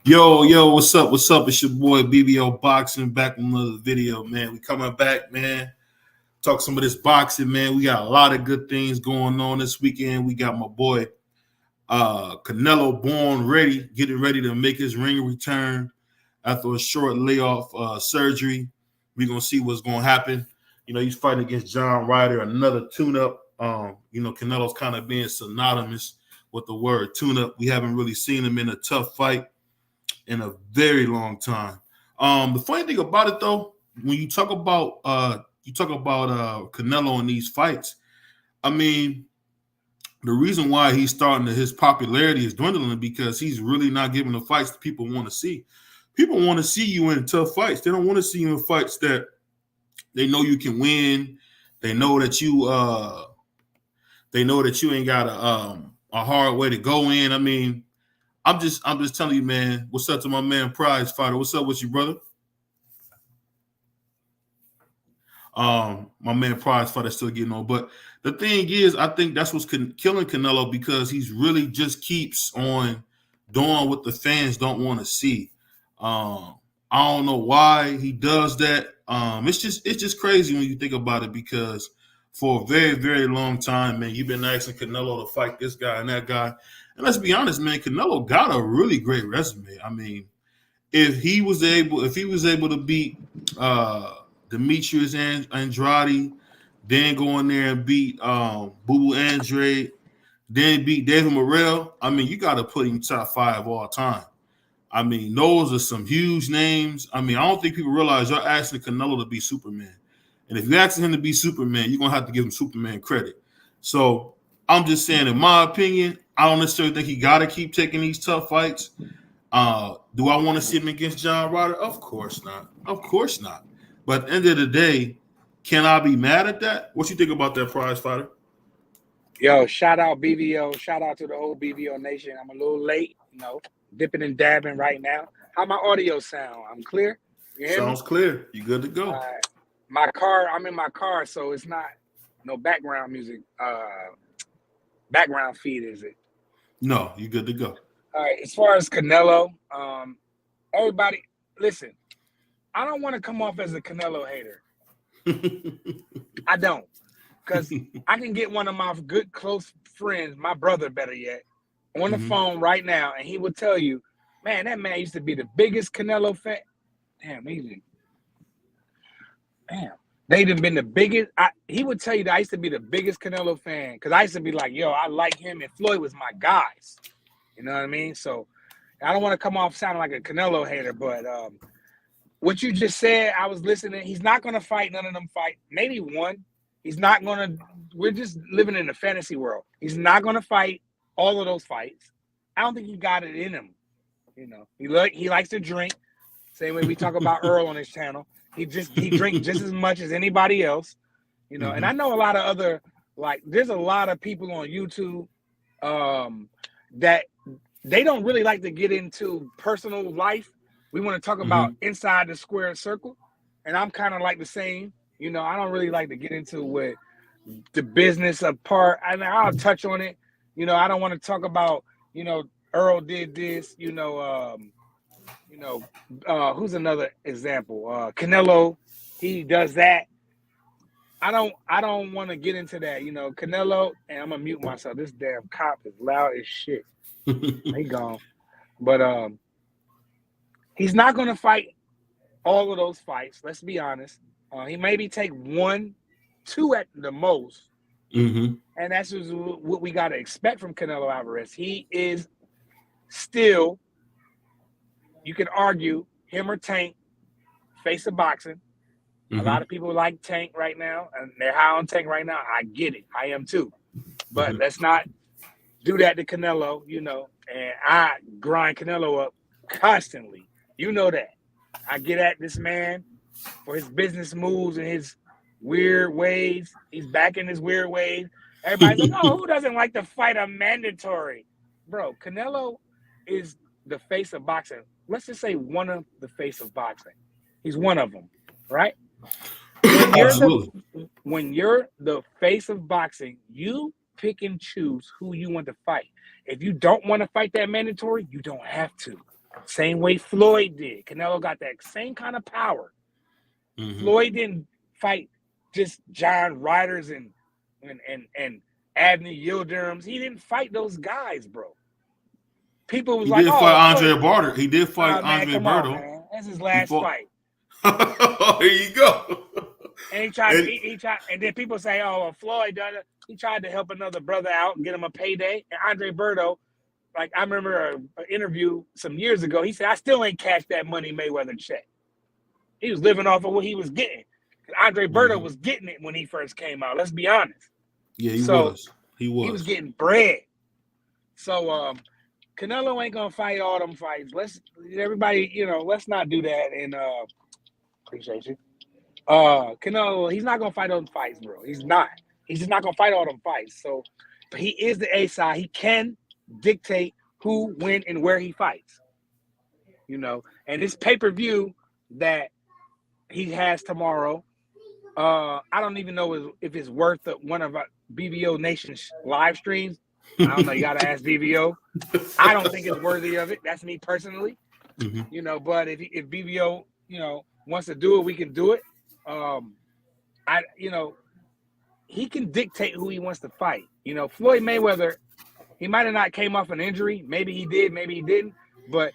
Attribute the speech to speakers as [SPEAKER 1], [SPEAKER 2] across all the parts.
[SPEAKER 1] Yo, what's up? What's up? It's your boy BBO Boxing back with another video, man. We coming back, man. Talk some of this boxing, man. We got a lot of good things going on this weekend. We got my boy Canelo born ready, getting ready to make his ring return after a short layoff surgery. We're gonna see what's gonna happen. He's fighting against John Ryder, another tune-up. Canelo's kind of being synonymous with the word tune-up. We haven't really seen him in a tough fight in a very long time. The funny thing about it, though, when you talk about Canelo in these fights, I mean, the reason why his popularity is dwindling because he's really not giving the fights that people want to see. People want to see you in tough fights. They don't want to see you in fights that they know you can win. They know that you ain't got a hard way to go in. I mean, I'm just telling you, man. What's up to my man Prize Fighter? What's up with you, brother? My man Prize Fighter still getting on, but the thing is, I think that's what's killing Canelo because he's really just keeps on doing what the fans don't want to see. I don't know why he does that. It's just crazy when you think about it because for a very, very long time, man, you've been asking Canelo to fight this guy and that guy. And let's be honest, man, Canelo got a really great resume. I mean, if he was able to beat Demetrius Andrade, then go in there and beat Boo Andrade, then beat David Morrell, I mean, you got to put him top 5 all time. I mean, those are some huge names. I mean, I don't think people realize you're asking Canelo to be Superman. And if you're asking him to be Superman, you're going to have to give him Superman credit. So I'm just saying, in my opinion, I don't necessarily think he got to keep taking these tough fights. Do I want to see him against John Ryder? Of course not. Of course not. But at the end of the day, can I be mad at that? What you think about that, Prize Fighter?
[SPEAKER 2] Yo, shout out BVO. Shout out to the whole BVO Nation. I'm a little late, dipping and dabbing right now. How my audio sound? I'm clear?
[SPEAKER 1] Sounds clear. You good to go.
[SPEAKER 2] I'm in my car, so it's not no background music. Background feed, is it?
[SPEAKER 1] No, you good to go.
[SPEAKER 2] All right, as far as Canelo, everybody, listen, I don't want to come off as a Canelo hater. I don't. Because I can get one of my good, close friends, my brother better yet, on the phone right now, and he will tell you, man, that man used to be the biggest Canelo fan. They'd have been the biggest. He would tell you that I used to be the biggest Canelo fan because I used to be like, yo, I like him, and Floyd was my guys. You know what I mean? So I don't want to come off sounding like a Canelo hater, but what you just said, I was listening. He's not going to fight none of them fight. Maybe one. He's not going to – we're just living in a fantasy world. He's not going to fight all of those fights. I don't think he got it in him. He likes to drink. Same way we talk about Earl on his channel. He drinks just as much as anybody else. And I know a lot of other – there's a lot of people on YouTube that they don't really like to get into personal life. We want to talk about inside the square circle. And I'm kind of like the same. I don't really like to get into what the business apart. I'll touch on it. I don't want to talk about, Earl did this, who's another example? Canelo, he does that. I don't want to get into that, Canelo, and I'm gonna mute myself. This damn cop is loud as shit. He gone. But he's not gonna fight all of those fights, let's be honest. He maybe take 1, 2 at the most. And that's just what we got to expect from Canelo Alvarez. He is still, you can argue, him or Tank, face of boxing. A lot of people like Tank right now, and they're high on Tank right now. I get it. I am too. But let's not do that to Canelo, and I grind Canelo up constantly. You know that. I get at this man for his business moves and his weird ways. He's back in his weird ways. Everybody's like, oh, who doesn't like to fight a mandatory? Bro, Canelo is the face of boxing. Let's just say one of the face of boxing. He's one of them, right? When you're the face of boxing, you pick and choose who you want to fight. If you don't want to fight that mandatory, you don't have to. Same way Floyd did. Canelo got that same kind of power.
[SPEAKER 1] Mm-hmm.
[SPEAKER 2] Floyd didn't fight just John Riders and Abney Yildirim's. He didn't fight those guys, bro. People was like,
[SPEAKER 1] did
[SPEAKER 2] "Oh,
[SPEAKER 1] fight
[SPEAKER 2] Floyd."
[SPEAKER 1] Andre Barter. He did fight
[SPEAKER 2] Man,
[SPEAKER 1] Andre
[SPEAKER 2] come on,
[SPEAKER 1] Berto.
[SPEAKER 2] man. That's his last fight.
[SPEAKER 1] Here you go.
[SPEAKER 2] And he tried, and then people say, "Oh, well, Floyd done it." He tried to help another brother out and get him a payday. And Andre Berto, like I remember an interview some years ago, he said, "I still ain't cashed that Money Mayweather check." He was living off of what he was getting. Andre Berto was getting it when he first came out. Let's be honest.
[SPEAKER 1] Yeah, he was.
[SPEAKER 2] He was getting bread. So Canelo ain't gonna fight all them fights. Let's not do that. And appreciate you. Canelo, he's not gonna fight those fights, bro. He's not. He's just not gonna fight all them fights. So, but he is the A side. He can dictate who, when, and where he fights. And this pay-per-view that he has tomorrow, I don't even know if it's worth one of our BBO Nation's live streams. I don't know. You got to ask BBO. I don't think it's worthy of it. That's me personally.
[SPEAKER 1] Mm-hmm.
[SPEAKER 2] But if BBO, wants to do it, we can do it. He can dictate who he wants to fight. Floyd Mayweather, he might have not came off an injury. Maybe he did, maybe he didn't. But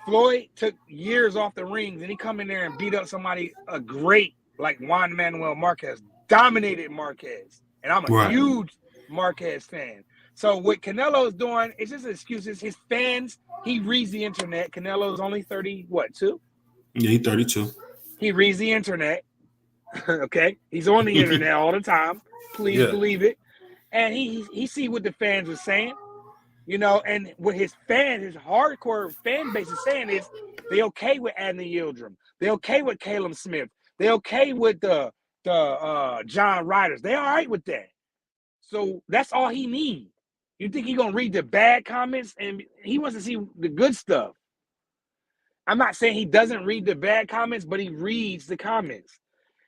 [SPEAKER 2] Floyd took years off the rings, and he come in there and beat up somebody a great like Juan Manuel Marquez, dominated Marquez, and I'm a huge Marquez fan. So what Canelo's doing, it's just excuses. His fans, he reads the internet. Canelo's only 2?
[SPEAKER 1] Yeah, he's 32.
[SPEAKER 2] He reads the internet. Okay, he's on the internet all the time. Please believe it. And he see what the fans are saying. And what his hardcore fan base is saying is they okay with Abney Yildirim. They okay with Caleb Smith. They okay with the John Riders. They all right with that. So that's all he needs. You think he's gonna read the bad comments and he wants to see the good stuff? I'm not saying he doesn't read the bad comments, but he reads the comments.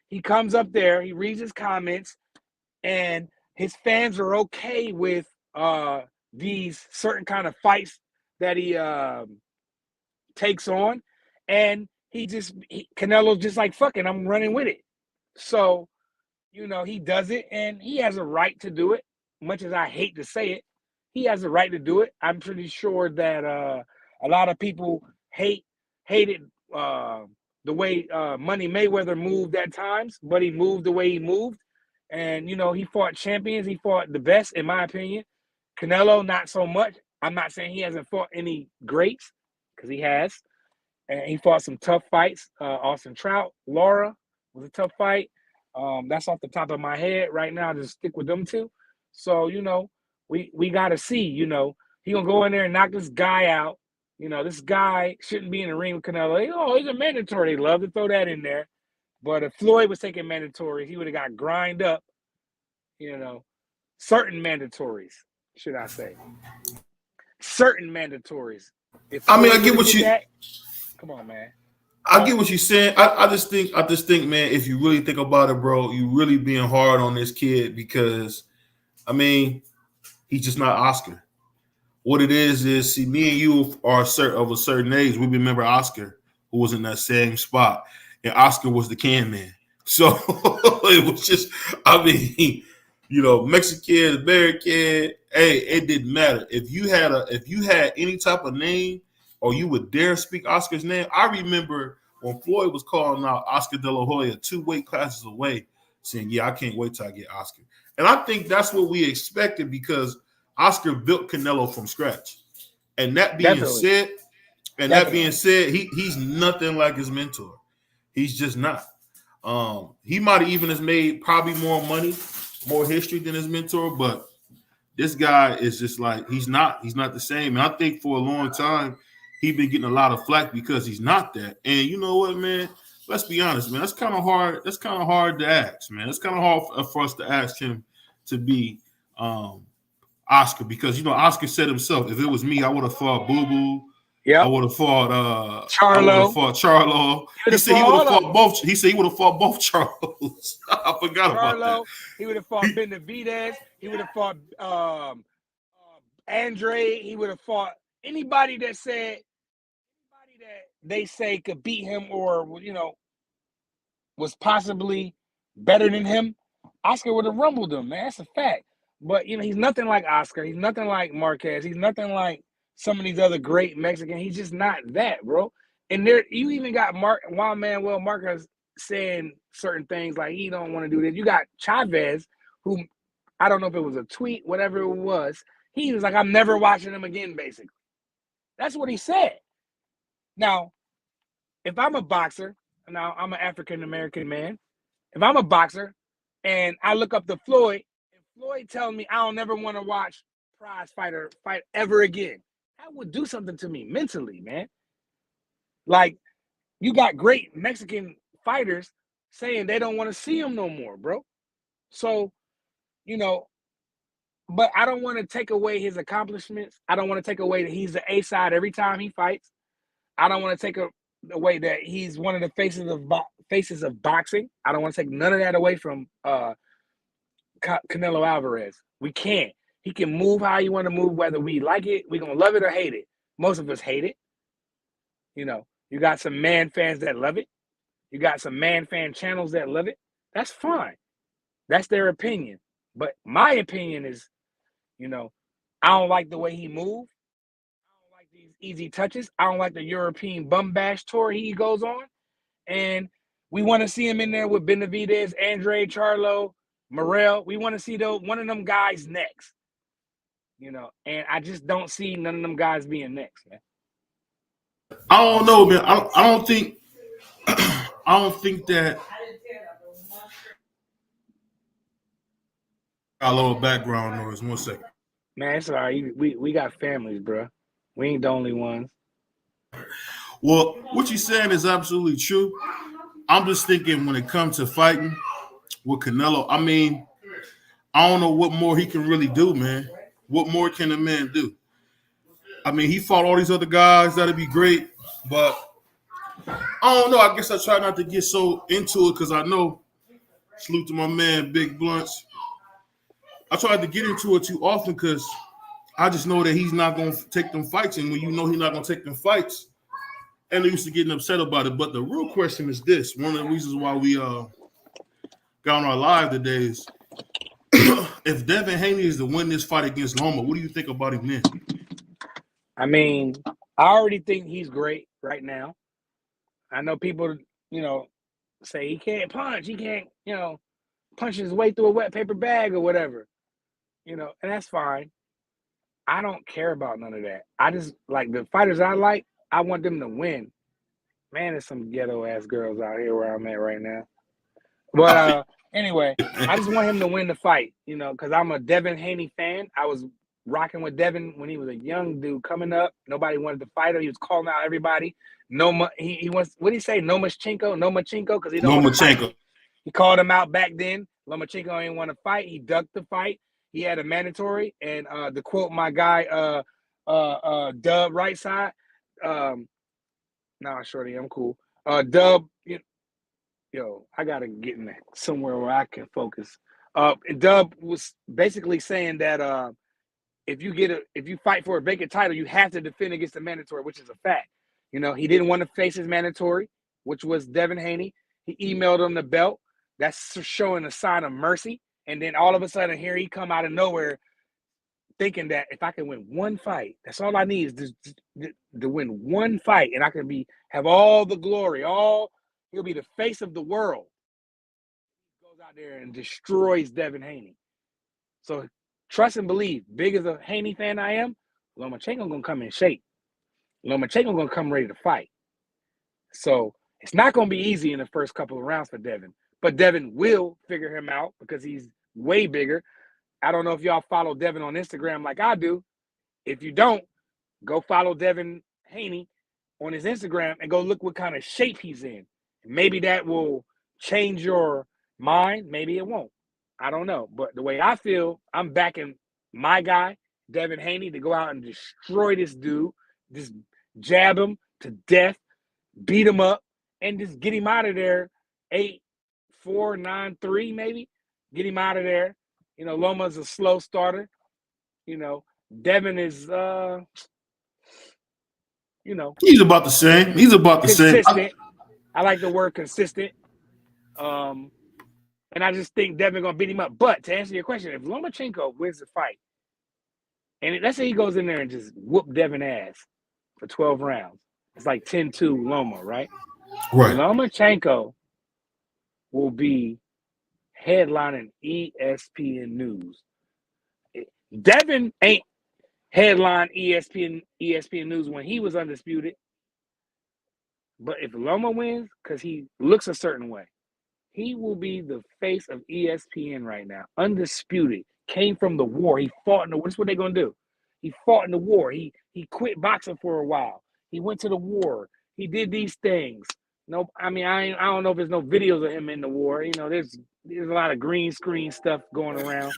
[SPEAKER 2] He comes up there, he reads his comments, and his fans are okay with these certain kind of fights that he takes on, and Canelo's just like, fucking, I'm running with it. So, he does it, and he has a right to do it. Much as I hate to say it, he has a right to do it. I'm pretty sure that a lot of people hated the way Money Mayweather moved at times, but he moved the way he moved. And, he fought champions. He fought the best, in my opinion. Canelo, not so much. I'm not saying he hasn't fought any greats, because he has. And he fought some tough fights. Austin Trout, Laura was a tough fight. That's off the top of my head right now. Just stick with them two. So, we got to see, he going to go in there and knock this guy out. This guy shouldn't be in the ring with Canelo. He's a mandatory. They love to throw that in there. But if Floyd was taking mandatories, he would have got grind up, certain mandatories, should I say. Certain mandatories.
[SPEAKER 1] I get what you...
[SPEAKER 2] Come on, man.
[SPEAKER 1] I get what you're saying. I just think, man, if you really think about it, bro, you really being hard on this kid because, he's just not Oscar. What it is, see, me and you are of a certain age. We remember Oscar, who was in that same spot, and Oscar was the can man. So it was just, Mexican, American, hey, it didn't matter. If you had any type of name, or you would dare speak Oscar's name. I remember when Floyd was calling out Oscar De La Hoya 2 weight classes away, saying, yeah, I can't wait till I get Oscar. And I think that's what we expected because Oscar built Canelo from scratch. And that being said, he's nothing like his mentor. He's just not. He might have even has made probably more money, more history than his mentor, but this guy is just like, he's not the same. And I think for a long time, he's been getting a lot of flack because he's not that. And you know what, man? Let's be honest, man. That's kind of hard. That's kind of hard to ask, man. It's kind of hard for us to ask him to be Oscar because, Oscar said himself, if it was me, I would have fought Boo Boo. Yeah, I would have fought Charlo. He said he would have fought both. He said he would have fought both Charlos. I forgot about that.
[SPEAKER 2] He would have fought Benavidez. He would have fought Andre. He would have fought anybody that they say could beat him or was possibly better than him, Oscar would have rumbled him, man. That's a fact. But he's nothing like Oscar. He's nothing like Marquez. He's nothing like some of these other great Mexicans. He's just not that, bro. And there, you even got Juan Manuel Marquez saying certain things like he don't want to do this. You got Chavez, who I don't know if it was a tweet, whatever it was. He was like, I'm never watching him again, basically. That's what he said. Now, if I'm a boxer, now I'm an African-American man. If I'm a boxer and I look up to Floyd, and Floyd tells me I don't never want to watch prize fighter fight ever again, that would do something to me mentally, man. Like, you got great Mexican fighters saying they don't want to see him no more, bro. So, but I don't want to take away his accomplishments. I don't want to take away that he's the A side every time he fights. I don't want to take away that he's one of the faces of boxing. I don't want to take none of that away from Canelo Alvarez. We can't. He can move how you want to move, whether we like it, we're going to love it or hate it. Most of us hate it. You got some man fans that love it. You got some man fan channels that love it. That's fine. That's their opinion. But my opinion is, I don't like the way he moves. I don't like these easy touches. I don't like the European bum bash tour he goes on. And we want to see him in there with Benavidez, Andre, Charlo, Morrell. We want to see one of them guys next. And I just don't see none of them guys being next, man.
[SPEAKER 1] I don't know, man. I don't think I don't think that got a little background noise. 1 second.
[SPEAKER 2] Man, it's all right. We got families, bro. We ain't the only ones.
[SPEAKER 1] Well, what you're saying is absolutely true. I'm just thinking when it comes to fighting with Canelo, I mean, I don't know what more he can really do, man. What more can a man do? I mean, he fought all these other guys. That'd be great. But I don't know. I guess I try not to get so into it because I know, salute to my man, Big Blunts. I try to get into it too often because I just know that he's not going to take them fights. And when you know he's not going to take them fights, and they're used to getting upset about it. But the real question is this. One of the reasons why we got on our live today is if Devin Haney is to win this fight against Loma, what do you think about him then?
[SPEAKER 2] I mean, I already think he's great right now. I know people, say he can't punch. He can't, punch his way through a wet paper bag or whatever. And that's fine. I don't care about none of that. I just, like, the fighters I like, I want them to win. Man, there's some ghetto-ass girls out here where I'm at right now. But anyway, I just want him to win the fight, because I'm a Devin Haney fan. I was rocking with Devin when he was a young dude coming up. Nobody wanted to fight him. He was calling out everybody. He wants, what did he say? No Machinko, because he don't want to fight. He called him out back then. Lomachenko didn't want to fight. He ducked the fight. He had a mandatory. And to quote my guy, Dub right side, nah, shorty, I'm cool. Dub, I gotta get in somewhere where I can focus. Dub was basically saying that if you fight for a vacant title, you have to defend against the mandatory, which is a fact. He didn't want to face his mandatory, which was Devin Haney. He emailed him the belt. That's showing a sign of mercy. And then all of a sudden, here he come out of nowhere, thinking that if I can win one fight, that's all I need is to win one fight, and I can have all the glory. He'll be the face of the world. He goes out there and destroys Devin Haney. So trust and believe. Big as a Haney fan I am, Lomachenko gonna come in shape. Lomachenko gonna come ready to fight. So it's not gonna be easy in the first couple of rounds for Devin, but Devin will figure him out because he's way bigger. I don't know if y'all follow Devin on Instagram like I do. If you don't, go follow Devin Haney on his Instagram and go look what kind of shape he's in. Maybe that will change your mind. Maybe it won't. I don't know. But the way I feel, I'm backing my guy, Devin Haney, to go out and destroy this dude, just jab him to death, beat him up, and just get him out of there 8-4, 9-3 maybe. Get him out of there. Loma's a slow starter. Devin is you know,
[SPEAKER 1] He's about the same. He's about the same.
[SPEAKER 2] consistent. I like the word consistent. And I just think Devin gonna beat him up. But to answer your question, if Lomachenko wins the fight, and let's say he goes in there and just whoop Devin ass for 12 rounds, it's like 10-2 Loma, right?
[SPEAKER 1] Right.
[SPEAKER 2] Lomachenko will be headlining ESPN News. Devin ain't headline ESPN News when he was undisputed. But if Loma wins, because he looks a certain way, he will be the face of ESPN right now. Undisputed. Came from the war. He fought in the war. That's what they're going to do. He fought in the war. He quit boxing for a while. He went to the war. He did these things. No, I mean, I don't know if there's no videos of him in the war. You know, there's a lot of green screen stuff going around.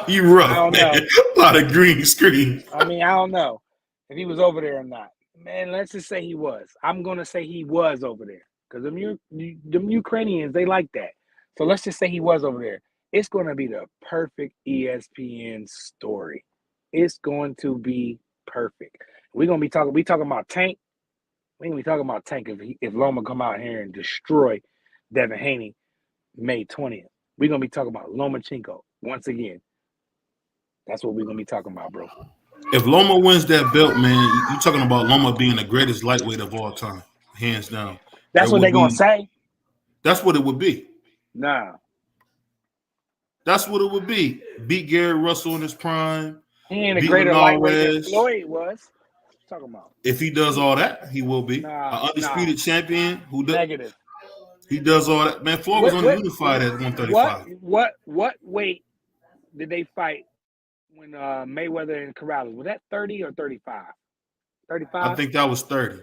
[SPEAKER 1] You rough,
[SPEAKER 2] I don't
[SPEAKER 1] man.
[SPEAKER 2] know.
[SPEAKER 1] A lot of green screen.
[SPEAKER 2] I mean, I don't know if he was over there or not. Man, let's just say he was. I'm going to say he was over there. Because them Ukrainians, they like that. So let's just say he was over there. It's going to be the perfect ESPN story. It's going to be perfect. We're going to be talking about Tank. We're going to be talking about Tank if Loma come out here and destroy Devin Haney May 20th. We're going to be talking about Lomachenko once again. That's what we're going to be talking about, bro.
[SPEAKER 1] If Loma wins that belt, man, you're talking about Loma being the greatest lightweight of all time, hands down.
[SPEAKER 2] That's what they're going to say?
[SPEAKER 1] That's what it would be.
[SPEAKER 2] Nah.
[SPEAKER 1] That's what it would be. Beat Gary Russell in his prime.
[SPEAKER 2] He ain't a greater lightweight than Floyd was. Talking about.
[SPEAKER 1] If he does all that, he will be. An undisputed champion who does.
[SPEAKER 2] Negative.
[SPEAKER 1] He does all that. Man, Floyd was ununified at 135.
[SPEAKER 2] What weight did they fight when Mayweather and Corrales? Was that 30 or 35? 35?
[SPEAKER 1] I think that was 30.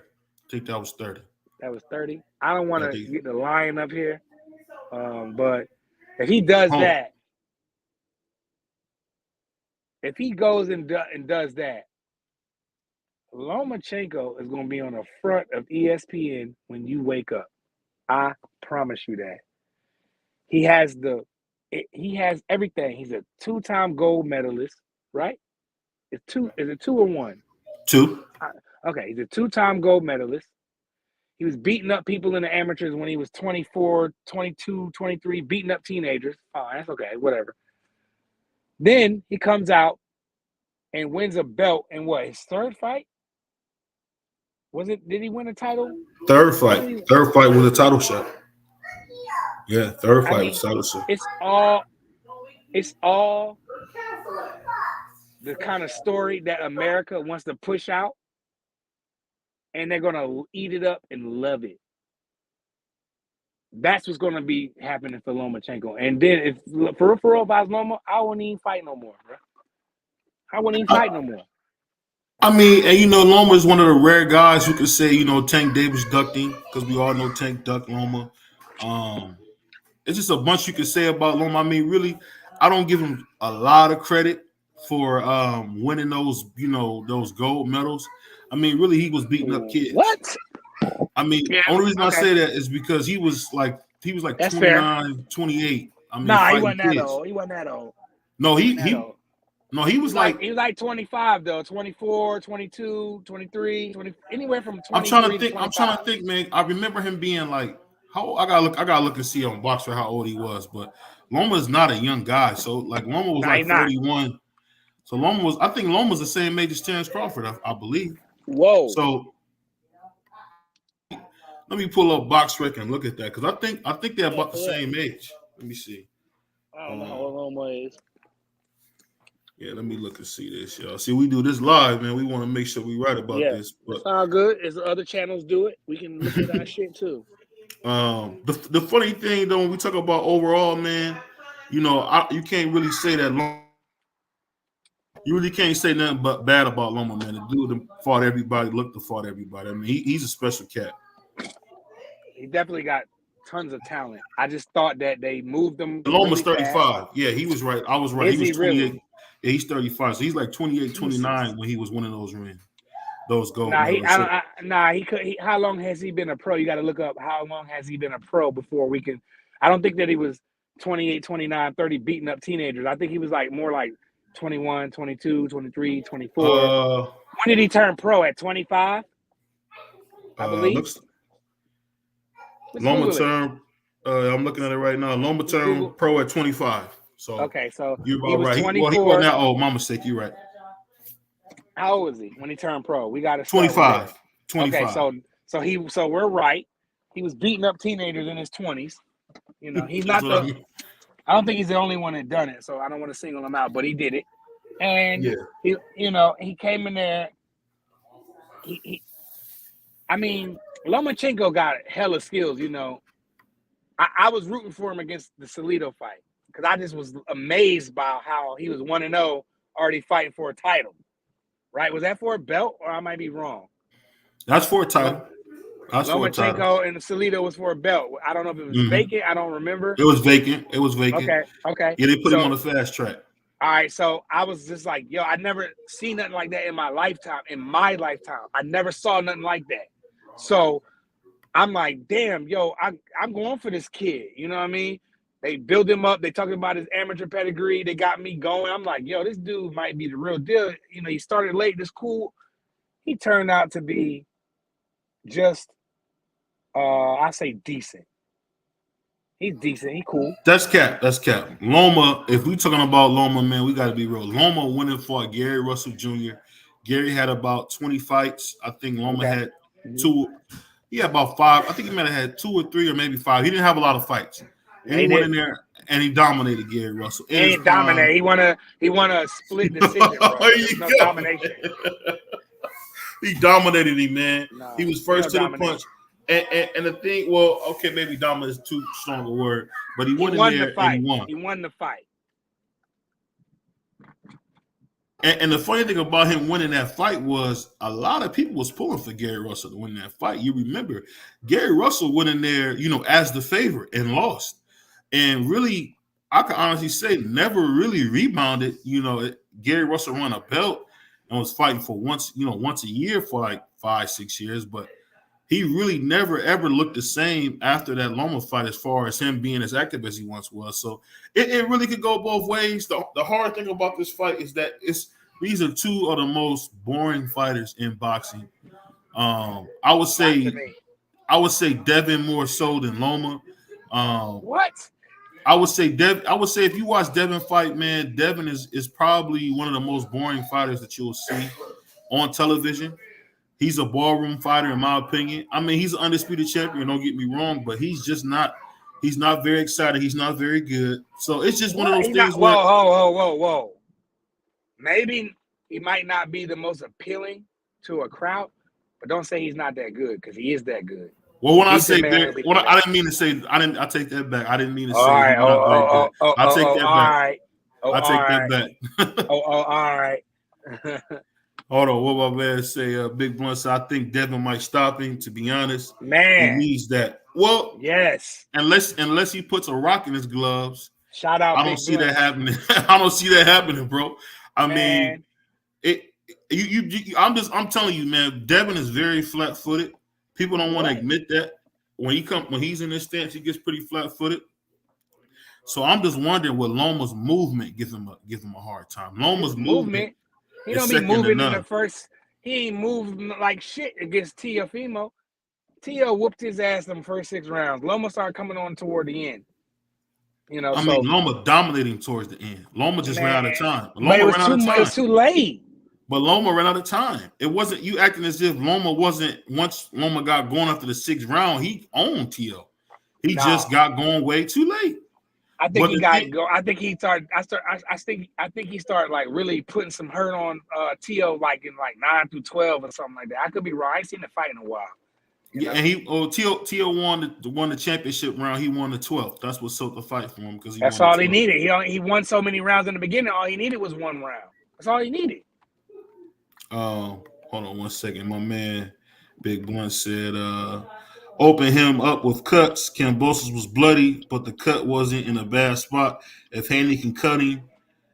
[SPEAKER 2] That was 30. I don't want to get the lion up here. But if he does that, if he goes and does that, Lomachenko is going to be on the front of ESPN when you wake up. I promise you that. He has everything. He's a 2-time gold medalist, right? Is it 2 or 1?
[SPEAKER 1] 2.
[SPEAKER 2] Okay, he's a 2-time gold medalist. He was beating up people in the amateurs when he was 24, 22, 23, beating up teenagers. Oh, that's okay, whatever. Then he comes out and wins a belt in what, his third fight? Did he win a title?
[SPEAKER 1] Third fight. Third fight was a title shot. Yeah, third fight was a title shot.
[SPEAKER 2] It's all the kind of story that America wants to push out, and they're going to eat it up and love it. That's what's going to be happening for Lomachenko. And then, if I was Loma, I wouldn't even fight no more, bro. I wouldn't even fight no more.
[SPEAKER 1] I mean, and Loma is one of the rare guys who could say, Tank Davis ducked him, because we all know Tank ducked Loma. It's just a bunch you could say about Loma. I mean, really, I don't give him a lot of credit for winning those, those gold medals. I mean, really, he was beating up kids.
[SPEAKER 2] What?
[SPEAKER 1] I mean, the only reason I say that is because he was like
[SPEAKER 2] That's
[SPEAKER 1] 29,
[SPEAKER 2] fair.
[SPEAKER 1] 28. I mean,
[SPEAKER 2] he wasn't that old. He wasn't that old.
[SPEAKER 1] No, he was like
[SPEAKER 2] he was like 25 though, 24, 22, 23, 20, anywhere from 23
[SPEAKER 1] I'm trying to think, man. I remember him being like, how I gotta look and see on Boxer how old he was, but Loma is not a young guy. So like Loma was 41. So I think Loma's the same age as Terrence Crawford, I believe.
[SPEAKER 2] Whoa.
[SPEAKER 1] So let me pull up BoxRec and look at that, because I think they're about the same age. Let me see.
[SPEAKER 2] I don't know how old Loma is.
[SPEAKER 1] Yeah, let me look and see this, y'all. See, we do this live, man. We want to make sure we right about this. But
[SPEAKER 2] it's all good. As other channels do it, we can look at our shit too.
[SPEAKER 1] The funny thing though, when we talk about overall, man, you can't really say that long. You really can't say nothing but bad about Loma, man. The dude fought everybody, looked to fought everybody. I mean, he's a special cat.
[SPEAKER 2] He definitely got tons of talent. I just thought that they moved him.
[SPEAKER 1] Loma's 35. Fast. Yeah, he was right. I was right.
[SPEAKER 2] He was
[SPEAKER 1] 28.
[SPEAKER 2] Really?
[SPEAKER 1] Yeah, he's 35. So he's like 28, 29 when he was winning those rings. Those gold.
[SPEAKER 2] How long has he been a pro? You got to look up how long has he been a pro before we can. I don't think that he was 28, 29, 30 beating up teenagers. I think he was like more like 21, 22, 23, 24. When did he turn pro? At 25? I believe.
[SPEAKER 1] Looks
[SPEAKER 2] Let's
[SPEAKER 1] Loma
[SPEAKER 2] Google it.
[SPEAKER 1] term. I'm looking at it right now. Loma term pro at 25. So
[SPEAKER 2] Okay, so
[SPEAKER 1] you're
[SPEAKER 2] he
[SPEAKER 1] about
[SPEAKER 2] was
[SPEAKER 1] right. He
[SPEAKER 2] 24.
[SPEAKER 1] wasn't that old. My mistake. You're right.
[SPEAKER 2] How old was he when he turned pro? We got to start with
[SPEAKER 1] 25.
[SPEAKER 2] there.
[SPEAKER 1] 25.
[SPEAKER 2] Okay, so we're right. He was beating up teenagers in his 20s. You know, he's
[SPEAKER 1] That's
[SPEAKER 2] not
[SPEAKER 1] what I
[SPEAKER 2] the.
[SPEAKER 1] mean.
[SPEAKER 2] I don't think he's the only one that done it. So I don't want to single him out, but he did it. And
[SPEAKER 1] Yeah.
[SPEAKER 2] he came in there. I mean, Lomachenko got hella skills. You know, I was rooting for him against the Salido fight because I just was amazed by how he was 1-0 already fighting for a title. Right? Was that for a belt, or I might be wrong?
[SPEAKER 1] That's for a title. That's for a title.
[SPEAKER 2] Lomachenko and Salido was for a belt. I don't know if it was vacant. I don't remember.
[SPEAKER 1] It was vacant. It was vacant.
[SPEAKER 2] Okay.
[SPEAKER 1] Yeah, they put him on the fast track.
[SPEAKER 2] All right, so I was just like, yo, I never seen nothing like that in my lifetime. I never saw nothing like that. So I'm like, damn, yo, I'm going for this kid. You know what I mean? They build him up. They talking about his amateur pedigree. They got me going. I'm like, yo, this dude might be the real deal. You know, he started late. This cool. He turned out to be just, I say decent. He's decent. He cool.
[SPEAKER 1] That's cap. That's cap. Loma, if we talking about Loma, man, we got to be real. Loma went and fought Gary Russell Jr. Gary had about 20 fights. I think Loma had 2. He had about 5. I think he might have had 2 or 3 or maybe 5. He didn't have a lot of fights. And he went in there and he dominated Gary Russell.
[SPEAKER 2] He ain't dominate. He won a split decision, bro. There's no domination.
[SPEAKER 1] He dominated him, man.
[SPEAKER 2] No,
[SPEAKER 1] he was first to the punch. And the thing, well, okay, maybe dominant is too strong a word, but he won in there
[SPEAKER 2] the fight.
[SPEAKER 1] and he won.
[SPEAKER 2] He won the fight.
[SPEAKER 1] And the funny thing about him winning that fight was a lot of people was pulling for Gary Russell to win that fight. You remember, Gary Russell went in there, as the favorite and lost. And really, I can honestly say never really rebounded. Gary Russell won a belt and was fighting for once a year for like 5-6 years, but he really never, ever looked the same after that Loma fight as far as him being as active as he once was. So it really could go both ways. The hard thing about this fight is that these are 2 of the most boring fighters in boxing. I would say Devin more so than Loma.
[SPEAKER 2] What?
[SPEAKER 1] I would say if you watch Devin fight, man, Devin is probably one of the most boring fighters that you'll see on television. He's a ballroom fighter, in my opinion. I mean, he's an undisputed champion, don't get me wrong, but he's just not – he's not very exciting. He's not very good. So it's just one of those things where –
[SPEAKER 2] Whoa. Maybe he might not be the most appealing to a crowd, but don't say he's not that good because he is that good.
[SPEAKER 1] Well, when I say that, I didn't mean to say – I take that back. I didn't mean to say he's not very good. I take that back. I take that back.
[SPEAKER 2] All right.
[SPEAKER 1] Hold on, what my man say? Big Blunt said, I think Devin might stop him. To be honest,
[SPEAKER 2] man,
[SPEAKER 1] he needs that. Well,
[SPEAKER 2] yes.
[SPEAKER 1] Unless he puts a rock in his gloves,
[SPEAKER 2] shout out.
[SPEAKER 1] I don't see that happening. I don't see that happening, bro. I mean, I'm telling you, man. Devin is very flat-footed. People don't want to admit that. When he's in this stance, he gets pretty flat-footed. So I'm just wondering, will Loma's movement give him a hard time? Loma's movement.
[SPEAKER 2] He don't be moving in the first. He ain't moved like shit against Teofimo. Teo whooped his ass in the first 6 rounds. Loma started coming on toward the end.
[SPEAKER 1] Loma dominating towards the end. Loma just ran out of time.
[SPEAKER 2] It was too late.
[SPEAKER 1] But Loma ran out of time. It wasn't you acting as if Loma wasn't. Once Loma got going after the 6th round, he owned Teo. He just got going way too late.
[SPEAKER 2] I think he got go. I think he started. I think he started like really putting some hurt on Teo like in like 9 through 12 or something like that. I could be wrong. I ain't seen the fight in a while.
[SPEAKER 1] And Teo won the championship round. He won the 12th. That's what sold the fight for him because
[SPEAKER 2] that's all he needed. He won so many rounds in the beginning. All he needed was 1 round. That's all he needed.
[SPEAKER 1] Hold on 1 second. My man Big Blunt said open him up with cuts. Kambosos was bloody, but the cut wasn't in a bad spot. If Haney can cut him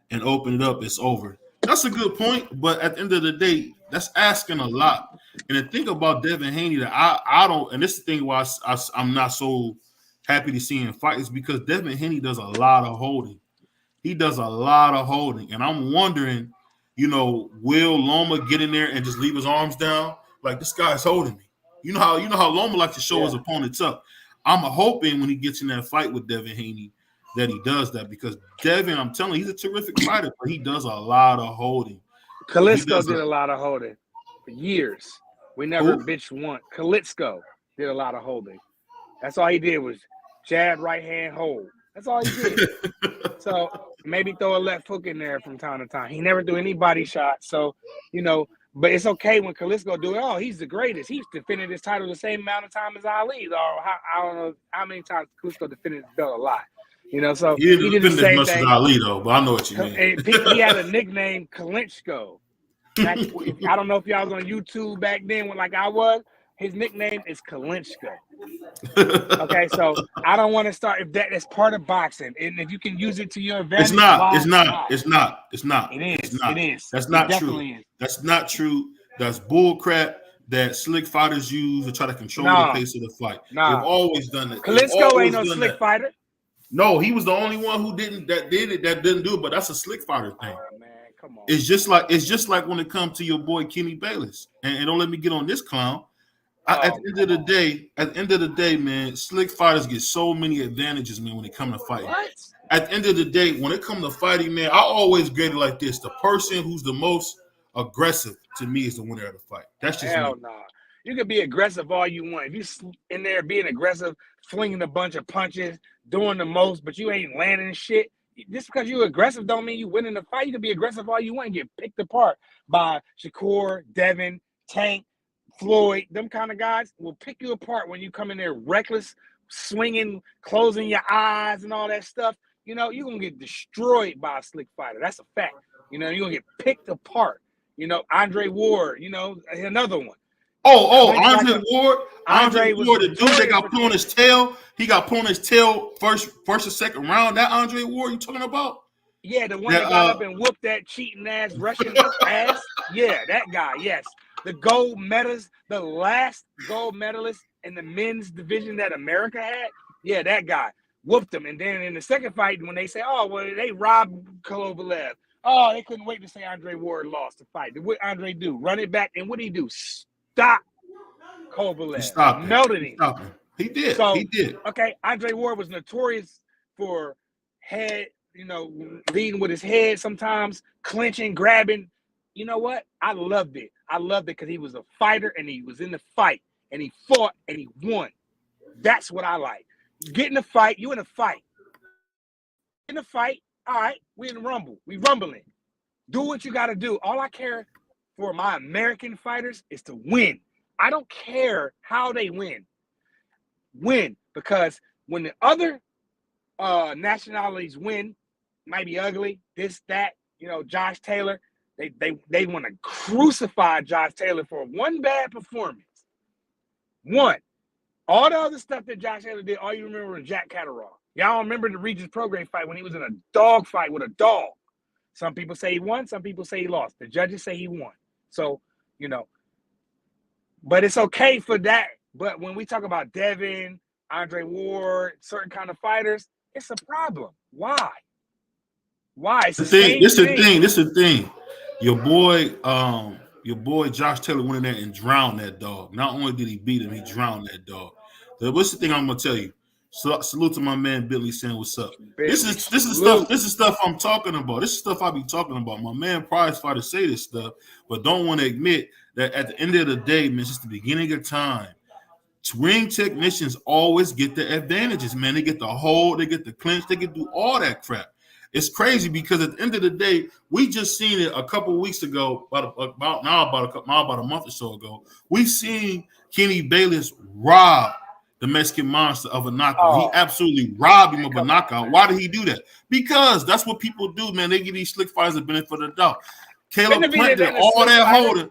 [SPEAKER 1] and open it up, it's over. That's a good point, but at the end of the day, that's asking a lot. And the thing about Devin Haney that I don't, and this is the thing why I'm not so happy to see him fight is because Devin Haney does a lot of holding. He does a lot of holding, and I'm wondering, will Loma get in there and just leave his arms down? Like, this guy's holding me. You know how Loma likes to show his opponents up. I'm hoping when he gets in that fight with Devin Haney that he does that, because Devin, I'm telling you, he's a terrific fighter, but he does a lot of holding.
[SPEAKER 2] Klitschko did a lot of holding for years. We never bitched one. Klitschko did a lot of holding. That's all he did was jab, right hand, hold. That's all he did. So maybe throw a left hook in there from time to time. He never threw any body shots. So, but it's okay when Klitschko do it. Oh, he's the greatest. He's defended his title the same amount of time as Ali. Or I don't know how many times Klitschko defended his belt a lot. So
[SPEAKER 1] he didn't
[SPEAKER 2] did the
[SPEAKER 1] defend
[SPEAKER 2] same
[SPEAKER 1] as much
[SPEAKER 2] thing.
[SPEAKER 1] as Ali, though, but I know what you mean.
[SPEAKER 2] He had a nickname, Klitschko. I don't know if y'all was on YouTube back then when like I was. His nickname is Klitschko. Okay, so I don't want to start if that's part of boxing, and if you can use it to your advantage.
[SPEAKER 1] It's not. It's not.
[SPEAKER 2] It is.
[SPEAKER 1] That's not true. That's not true. That's bull crap that slick fighters use to try to control the pace of the fight. They've always done it.
[SPEAKER 2] Klitschko ain't no slick fighter.
[SPEAKER 1] No, he was the only one who didn't do it, but that's a slick fighter thing.
[SPEAKER 2] Oh, man, come on.
[SPEAKER 1] It's just like when it comes to your boy Kenny Bayless. And don't let me get on this clown. At the end of the day, man, slick fighters get so many advantages, man, when it comes to fighting.
[SPEAKER 2] What?
[SPEAKER 1] At the end of the day, when it comes to fighting, man, I always grade it like this: the person who's the most aggressive to me is the winner of the fight. That's just
[SPEAKER 2] hell
[SPEAKER 1] me.
[SPEAKER 2] nah. You can be aggressive all you want. If you in there being aggressive, flinging a bunch of punches, doing the most, but you ain't landing shit. Just because you're aggressive don't mean you winning the fight. You can be aggressive all you want and get picked apart by Shakur, Devin, Tank, Floyd. Them kind of guys will pick you apart when you come in there reckless, swinging, closing your eyes and all that stuff. You're going to get destroyed by a slick fighter. That's a fact. You're going to get picked apart. Andre Ward, another one.
[SPEAKER 1] Andre Ward.
[SPEAKER 2] Andre
[SPEAKER 1] Ward, the dude that got put on his tail. He got put on his tail first or second round. That Andre Ward you talking about?
[SPEAKER 2] Yeah, the one that got up and whooped that cheating ass Russian ass. Yeah, that guy. Yes, the gold medalist, the last gold medalist in the men's division that America had. Yeah, that guy whooped him. And then in the second fight, when they say, "Oh, well, they robbed Kovalev," oh, they couldn't wait to say Andre Ward lost the fight. What Andre do? Run it back, and what did he do? Stop Kovalev. Melted him.
[SPEAKER 1] He did.
[SPEAKER 2] So,
[SPEAKER 1] he did.
[SPEAKER 2] Okay, Andre Ward was notorious for head, leading with his head sometimes, clinching, grabbing. You know what? I loved it. I loved it because he was a fighter and he was in the fight and he fought and he won. That's what I like. Get in a fight. You in a fight. In a fight. All right. We in the rumble. We rumbling. Do what you got to do. All I care for my American fighters is to win. I don't care how they win. Win, because when the other nationalities win, might be ugly, this, that, Josh Taylor, they want to crucify Josh Taylor for one bad performance. One. All the other stuff that Josh Taylor did, all you remember was Jack Catterall. Y'all remember the Regis Prograis fight when he was in a dog fight with a dog. Some people say he won, some people say he lost. The judges say he won. So, but it's okay for that. But when we talk about Devin, Andre Ward, certain kind of fighters, it's a problem. Why? It's the thing. This
[SPEAKER 1] is the thing. Your boy Josh Taylor went in there and drowned that dog. Not only did he beat him, he drowned that dog. So what's the thing I'm gonna tell you? So, salute to my man Billy saying what's up. This is stuff I'm talking about. This is stuff I be talking about. My man prize fighter say this stuff, but don't want to admit that at the end of the day, man, it's just the beginning of time. Ring technicians always get the advantages, man. They get the hold, they get the clinch, they can do all that crap. It's crazy because at the end of the day, we just seen it a couple of weeks ago, about a month or so ago. We seen Kenny Bayless rob the Mexican Monster of a knockout. He absolutely robbed him of a knockout. Why did he do that? Because that's what people do, man. They give these slick fighters a benefit of the doubt. Caleb Plant did all that holding.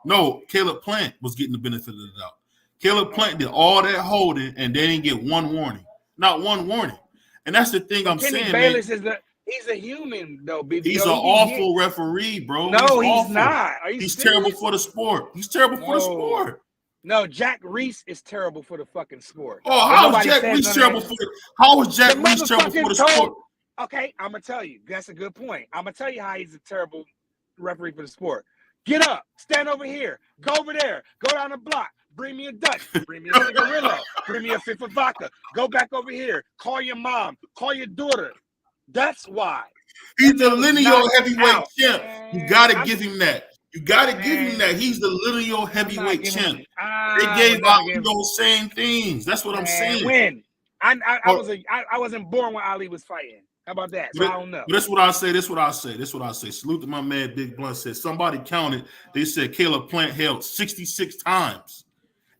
[SPEAKER 1] No, Caleb Plant was getting the benefit of the doubt. Caleb Plant did all that holding, and they didn't get one warning. Not one warning. And that's the thing I'm saying,
[SPEAKER 2] Bayless he's a human, though, BBO.
[SPEAKER 1] He's an awful referee, bro.
[SPEAKER 2] No, he's not.
[SPEAKER 1] He's terrible for the sport. He's terrible for the sport.
[SPEAKER 2] No, Jack Reese is terrible for the fucking sport.
[SPEAKER 1] Oh, how is Jack Reese terrible for the sport?
[SPEAKER 2] Okay, I'm going to tell you. That's a good point. I'm going to tell you how he's a terrible referee for the sport. Get up. Stand over here. Go over there. Go down the block. Bring me a Dutch. Bring me a cigarillo. Bring me a fifth of vodka. Go back over here. Call your mom. Call your daughter. That's why.
[SPEAKER 1] He's the lineal heavyweight champ. You got to give him that. You got to give him that. He's the lineal heavyweight champ. They gave Ali those same things. That's what I'm saying.
[SPEAKER 2] When? I wasn't born when Ali was fighting. How about that? So I don't know.
[SPEAKER 1] But that's what I say. That's what I say. Salute to my man Big Blunt said. Somebody counted. They said Caleb Plant held 66 times.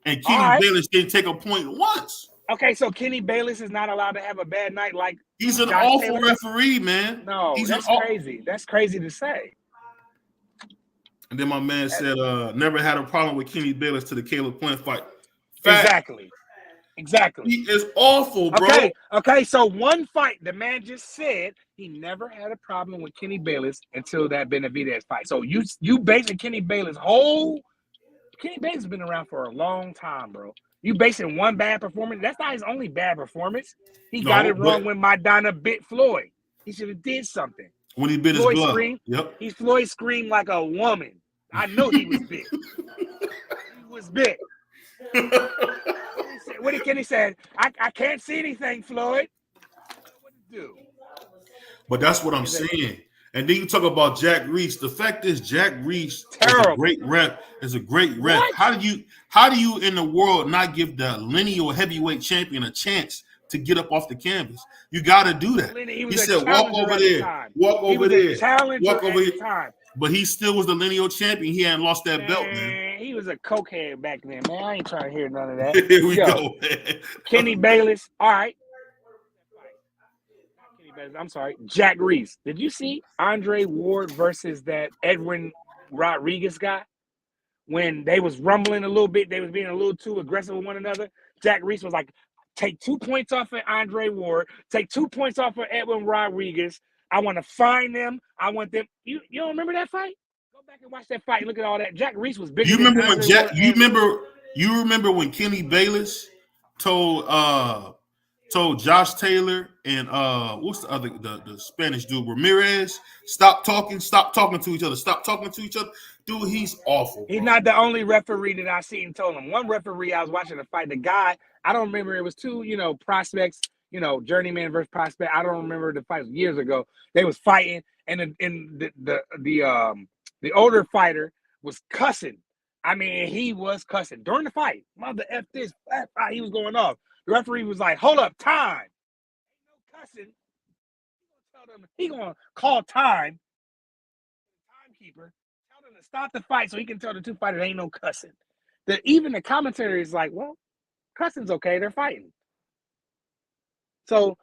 [SPEAKER 1] And Kenny Bayless didn't take a point once.
[SPEAKER 2] Okay, so Kenny Bayless is not allowed to have a bad night like
[SPEAKER 1] he's an awful referee, man.
[SPEAKER 2] No, that's crazy. That's crazy to say.
[SPEAKER 1] And then my man said, never had a problem with Kenny Bayless to the Caleb Plant fight.
[SPEAKER 2] Exactly.
[SPEAKER 1] He is awful, bro.
[SPEAKER 2] Okay. So one fight, the man just said he never had a problem with Kenny Bayless until that Benavidez fight. So you basing Kenny Bayless Kenny Bayless has been around for a long time, bro. You basing one bad performance. That's not his only bad performance. He got it wrong when Madonna bit Floyd. He should have did something.
[SPEAKER 1] When he bit his glove.
[SPEAKER 2] Floyd screamed like a woman. I know he was bit. He was bit. What did Kenny say? I can't see anything, Floyd. What did he do?
[SPEAKER 1] But that's what I'm saying. And then you talk about Jack Reese. The fact is, Jack Reese is a great rep. What? How do you in the world not give the lineal heavyweight champion a chance to get up off the canvas? You got to do that. He said, walk over there. Walk over there. Walk over here. But he still was the lineal champion. He hadn't lost that belt, man.
[SPEAKER 2] He was a cokehead back then, man. I ain't trying to hear none of that.
[SPEAKER 1] Here we go, man.
[SPEAKER 2] Kenny Bayless. All right. I'm sorry. Jack Reese. Did you see Andre Ward versus that Edwin Rodriguez guy? When they was rumbling a little bit, they was being a little too aggressive with one another. Jack Reese was like, take 2 points off of Andre Ward, take 2 points off of Edwin Rodriguez. I want to find them. I want them. You don't remember that fight? Go back and watch that fight. Look at all that. Jack Reese was big.
[SPEAKER 1] You remember when You remember when Kenny Bayless told Josh Taylor and what's the other the Spanish dude Ramirez, stop talking to each other. Dude, he's awful.
[SPEAKER 2] He's not the only referee that I seen told him. One referee I was watching the fight, the guy, I don't remember, it was two, prospects, journeyman versus prospect. I don't remember the fight, years ago. They was fighting, and the older fighter was cussing. I mean, he was cussing during the fight. Mother F this, he was going off. The referee was like, hold up, time. Ain't no cussing. He gonna call time. Timekeeper. Tell them to stop the fight so he can tell the two fighters ain't no cussing. Even the commentary is like, well, cussing's okay. They're fighting. So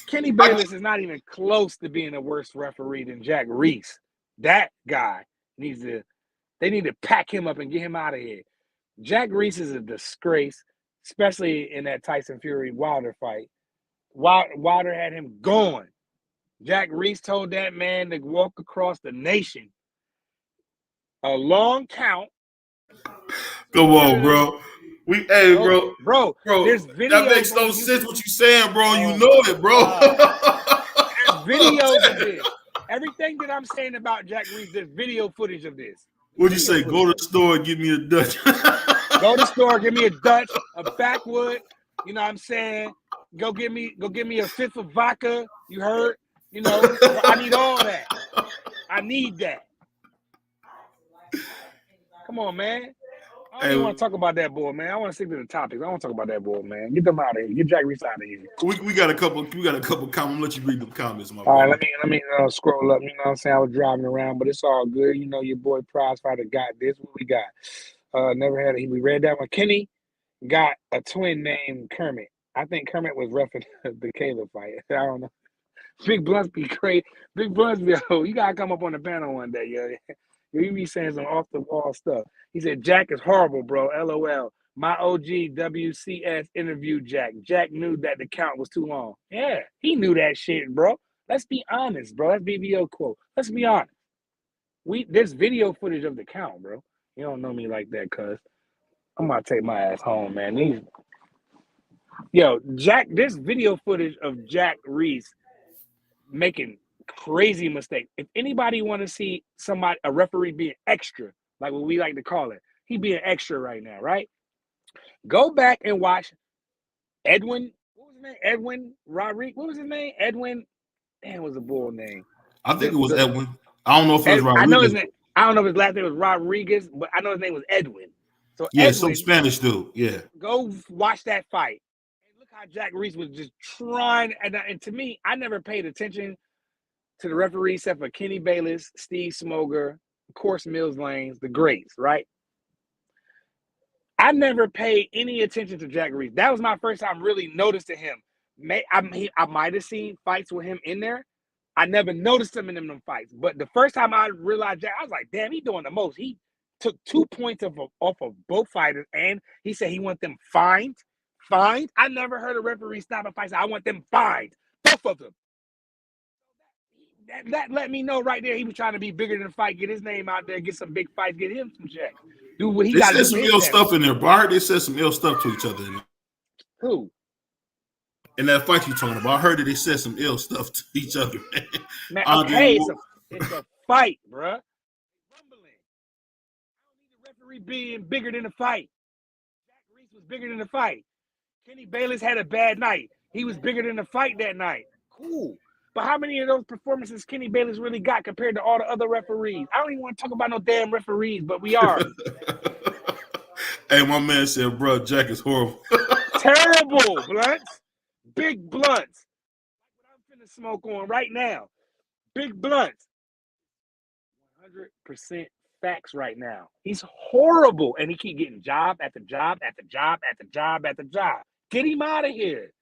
[SPEAKER 2] Kenny Bayless is not even close to being a worse referee than Jack Reese. That guy they need to pack him up and get him out of here. Jack Reese is a disgrace, especially in that Tyson Fury Wilder fight. Wilder had him going. Jack Reese told that man to walk across the nation. A long count.
[SPEAKER 1] Come on, bro. Bro.
[SPEAKER 2] There's videos.
[SPEAKER 1] That makes no sense what you saying, bro. You know it, bro.
[SPEAKER 2] There's videos of this. Everything that I'm saying about Jack Reese, there's video footage of this.
[SPEAKER 1] What'd you say? Go to the store and give me a Dutch.
[SPEAKER 2] Go to the store, give me a Dutch, a backwood. You know what I'm saying? Go give me a fifth of vodka. You heard? I need all that. I need that. Come on, man. I don't even want to talk about that boy, man. I want to stick to the topics. I don't want to talk about that boy, man. Get them out of here. Get Jack Reese out of here.
[SPEAKER 1] We got a couple comments. I'm gonna let you read the comments, my boy.
[SPEAKER 2] All right, let me scroll up. You know what I'm saying? I was driving around, but it's all good. Your boy Prize Fighter got this. What we got? Never had it. We read that one. Kenny got a twin named Kermit. I think Kermit was roughing the Caleb fight. I don't know. Big Blunts be crazy. Big Blunts be, you gotta come up on the panel one day, yo. You be saying some off the wall stuff. He said, Jack is horrible, bro. LOL. My OG WCS interviewed Jack. Jack knew that the count was too long. Yeah, he knew that shit, bro. Let's be honest, bro. That's BBO quote. Let's be honest. There's video footage of the count, bro. You don't know me like that, cuz. I'm gonna take my ass home, man. Jack, there's video footage of Jack Reese making crazy mistake. If anybody want to see a referee being extra, like what we like to call it, he being extra right now, right? Go back and watch Edwin. What was his name? Edwin Rodriguez. What was his name? Edwin. Damn, was the bull name?
[SPEAKER 1] I think it was Edwin. I don't know if it was Rodriguez.
[SPEAKER 2] I know his name. I don't know if his last name was Rodriguez, but I know his name was Edwin. So
[SPEAKER 1] yeah,
[SPEAKER 2] Edwin,
[SPEAKER 1] some Spanish dude. Yeah.
[SPEAKER 2] Go watch that fight. And look how Jack Reese was just trying. And to me, I never paid attention to the referee except for Kenny Bayless, Steve Smoger, of course, Mills Lanes, the greats, right? I never paid any attention to Jack Reese. That was my first time really noticing him. I might have seen fights with him in there. I never noticed him in them fights. But the first time I realized Jack, I was like, damn, he's doing the most. He took 2 points off of both fighters, and he said he want them fined. Fined? I never heard a referee stop a fight. I want them fined. Both of them. That let me know right there he was trying to be bigger than the fight, get his name out there, get some big fights, get him some checks. Do what he got to do.
[SPEAKER 1] They said some ill stuff in there, bro. I heard they said some ill stuff to each other in there.
[SPEAKER 2] Who?
[SPEAKER 1] In that fight you talking about, I heard that they said some ill stuff to each other.
[SPEAKER 2] Man, okay, it's a fight, bro. Rumbling. I don't need the referee being bigger than the fight. Jack Reese was bigger than the fight. Kenny Bayless had a bad night. He was bigger than the fight that night. Cool. But how many of those performances Kenny Bayless really got compared to all the other referees? I don't even want to talk about no damn referees, but we are.
[SPEAKER 1] Hey, my man said, bro, Jack is horrible.
[SPEAKER 2] Terrible blunts. Big blunts. Like what I'm finna smoke on right now. Big blunts. 100% facts right now. He's horrible. And he keep getting job after job after job after job after job. Get him out of here.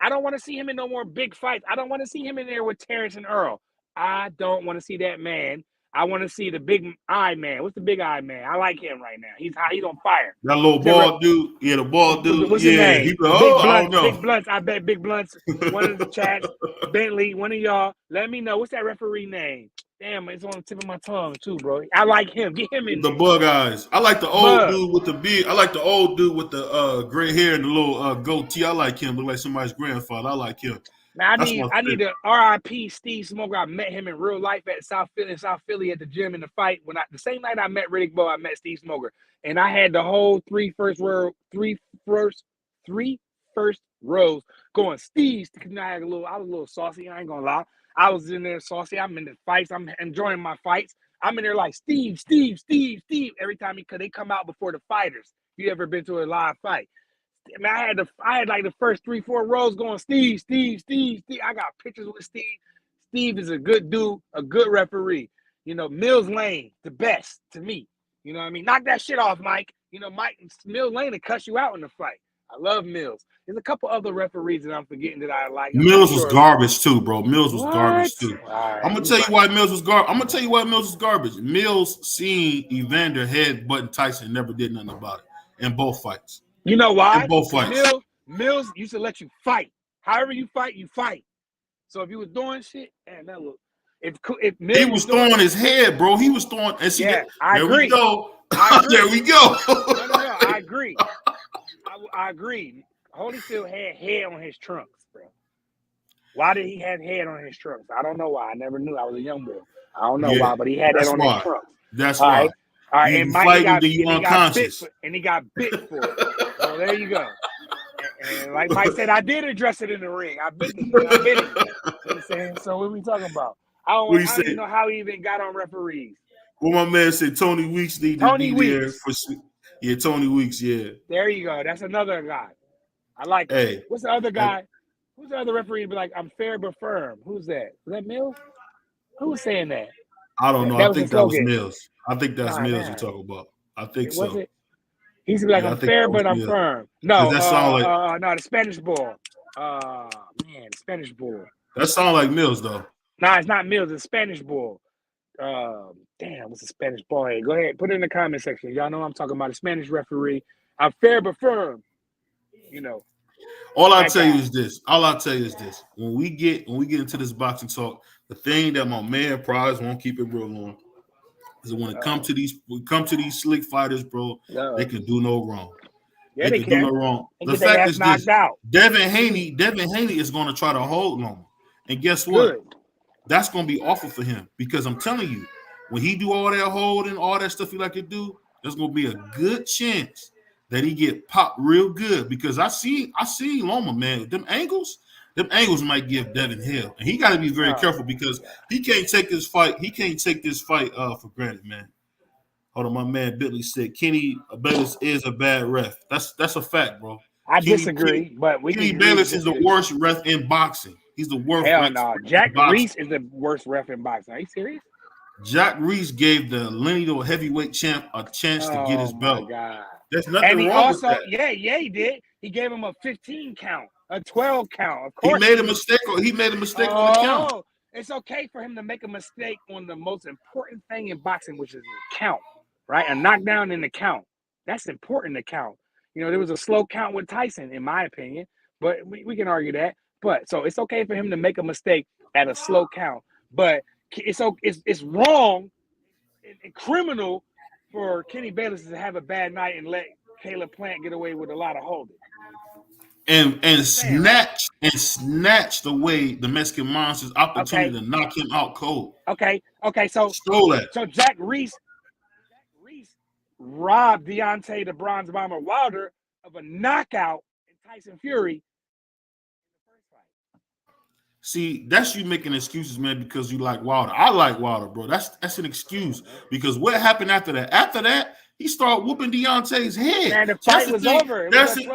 [SPEAKER 2] I don't want to see him in no more big fights. I don't want to see him in there with Terrence and Earl. I don't want to see that man. I want to see the big eye man. What's the big eye man? I like him right now. He's on fire.
[SPEAKER 1] That little bald dude. Yeah, the bald dude.
[SPEAKER 2] What's his name?
[SPEAKER 1] Big Blunts.
[SPEAKER 2] Big Blunts. I bet Big Blunts. One of the chats. Bentley. One of y'all. Let me know. What's that referee name? Damn, it's on the tip of my tongue too, bro. I like him. Get him in
[SPEAKER 1] the
[SPEAKER 2] there.
[SPEAKER 1] Bug Eyes. I like the old dude with the beard. I like the old dude with the gray hair and the little goatee. I like him. Look like somebody's grandfather. I like him.
[SPEAKER 2] Now I need to RIP Steve Smoker. I met him in real life at South Philly at the gym in the fight. The same night I met Riddick Bowe, I met Steve Smoker. And I had the whole three first rows going Steve. I was a little saucy, I ain't gonna lie. I was in there saucy. I'm in the fights. I'm enjoying my fights. I'm in there like Steve. Every time they come out before the fighters. You ever been to a live fight? I mean, I had like the first 3-4 rows going Steve. I got pictures with Steve. Steve is a good dude, a good referee. You know, Mills Lane, the best to me. You know what I mean? Knock that shit off, Mike. You know, Mills Lane will cuss you out in the fight. I love Mills. There's a couple other referees that I'm forgetting that I like.
[SPEAKER 1] Mills was garbage too, bro. Mills was garbage too.
[SPEAKER 2] Right,
[SPEAKER 1] I'm gonna tell you why Mills was garbage. Mills seen Evander headbutting Tyson, never did nothing about it in both fights.
[SPEAKER 2] You know why?
[SPEAKER 1] In both fights.
[SPEAKER 2] Mills used to let you fight. However you fight, you fight. So if you was doing shit, man, that look. If Mills
[SPEAKER 1] he was throwing his head, bro. He was throwing. And
[SPEAKER 2] I agree.
[SPEAKER 1] We go. There we go.
[SPEAKER 2] No. I agree. I agree. Holyfield had head on his trunks, bro. Why did he have head on his trunks? I don't know why. I never knew. I was a young boy. I don't know why, but he had that on his trunks.
[SPEAKER 1] That's why.
[SPEAKER 2] All right, and Mike got bit for it. So there you go. And like Mike said, I did address it in the ring. I bit him. You know what I'm saying? So what are we talking about? I don't even know how he even got on referees.
[SPEAKER 1] Well, my man said Tony Weeks needed to be there for. Yeah, Tony Weeks. Yeah.
[SPEAKER 2] There you go. That's another guy. I like him.
[SPEAKER 1] Hey.
[SPEAKER 2] What's the other guy? Who's the other referee? Be like, I'm fair but firm. Who's that? Is that Mills? Who was saying that?
[SPEAKER 1] I don't know. I think that was Mills. I think that's Mills you're talking about. I think so.
[SPEAKER 2] Was it? He's be like, I'm fair but I'm firm. No,
[SPEAKER 1] that sound
[SPEAKER 2] no, the Spanish bull. The Spanish bull.
[SPEAKER 1] That sounds like Mills though.
[SPEAKER 2] Nah, it's not Mills. It's Spanish bull. Damn, what's a Spanish ball head? Go ahead, put it in the comment section. Y'all know I'm talking about a Spanish referee. I'm fair but firm. You know.
[SPEAKER 1] All I'll tell you is this. When we get into this boxing talk, the thing that my man Prize won't keep it real on is when it comes to these slick fighters, bro, they can do no wrong.
[SPEAKER 2] Yeah,
[SPEAKER 1] they can do no wrong. The fact is this: Devin Haney is going to try to hold on, and guess what? Good. That's going to be awful for him because I'm telling you, when he do all that holding, all that stuff he like to do, there's going to be a good chance that he get popped real good because I see Loma, man. Them angles might give Devin hell, and he got to be very careful because he can't take this fight. He can't take this fight for granted, man. Hold on, my man Bentley said Kenny Bayless is a bad ref. That's a fact, bro.
[SPEAKER 2] I disagree, but
[SPEAKER 1] Kenny Bayless is the worst ref in boxing. He's the worst.
[SPEAKER 2] Hell no. Jack Reese is the worst ref in boxing. Are you serious?
[SPEAKER 1] Jack Reese gave the lineal heavyweight champ a chance to get his belt.
[SPEAKER 2] Oh my God.
[SPEAKER 1] There's nothing wrong with that.
[SPEAKER 2] Yeah, he did. He gave him a 15 count, a 12 count. Of course,
[SPEAKER 1] he made a mistake on the count.
[SPEAKER 2] It's okay for him to make a mistake on the most important thing in boxing, which is the count, right? A knockdown in the count. That's important to count. You know, there was a slow count with Tyson, in my opinion, but we can argue that. But so it's okay for him to make a mistake at a slow count, but it's wrong and criminal for Kenny Bayless to have a bad night and let Caleb Plant get away with a lot of holding.
[SPEAKER 1] And snatched away the Mexican Monster's opportunity to knock him out cold.
[SPEAKER 2] Okay. So
[SPEAKER 1] stole that.
[SPEAKER 2] So Jack Reese robbed Deontay the Bronze Bomber Wilder of a knockout in Tyson Fury.
[SPEAKER 1] See, that's you making excuses, man, because you like Wilder. I like Wilder, bro. That's an excuse because what happened after that? After that, he started whooping Deontay's head.
[SPEAKER 2] And the fight was over.
[SPEAKER 1] That's it.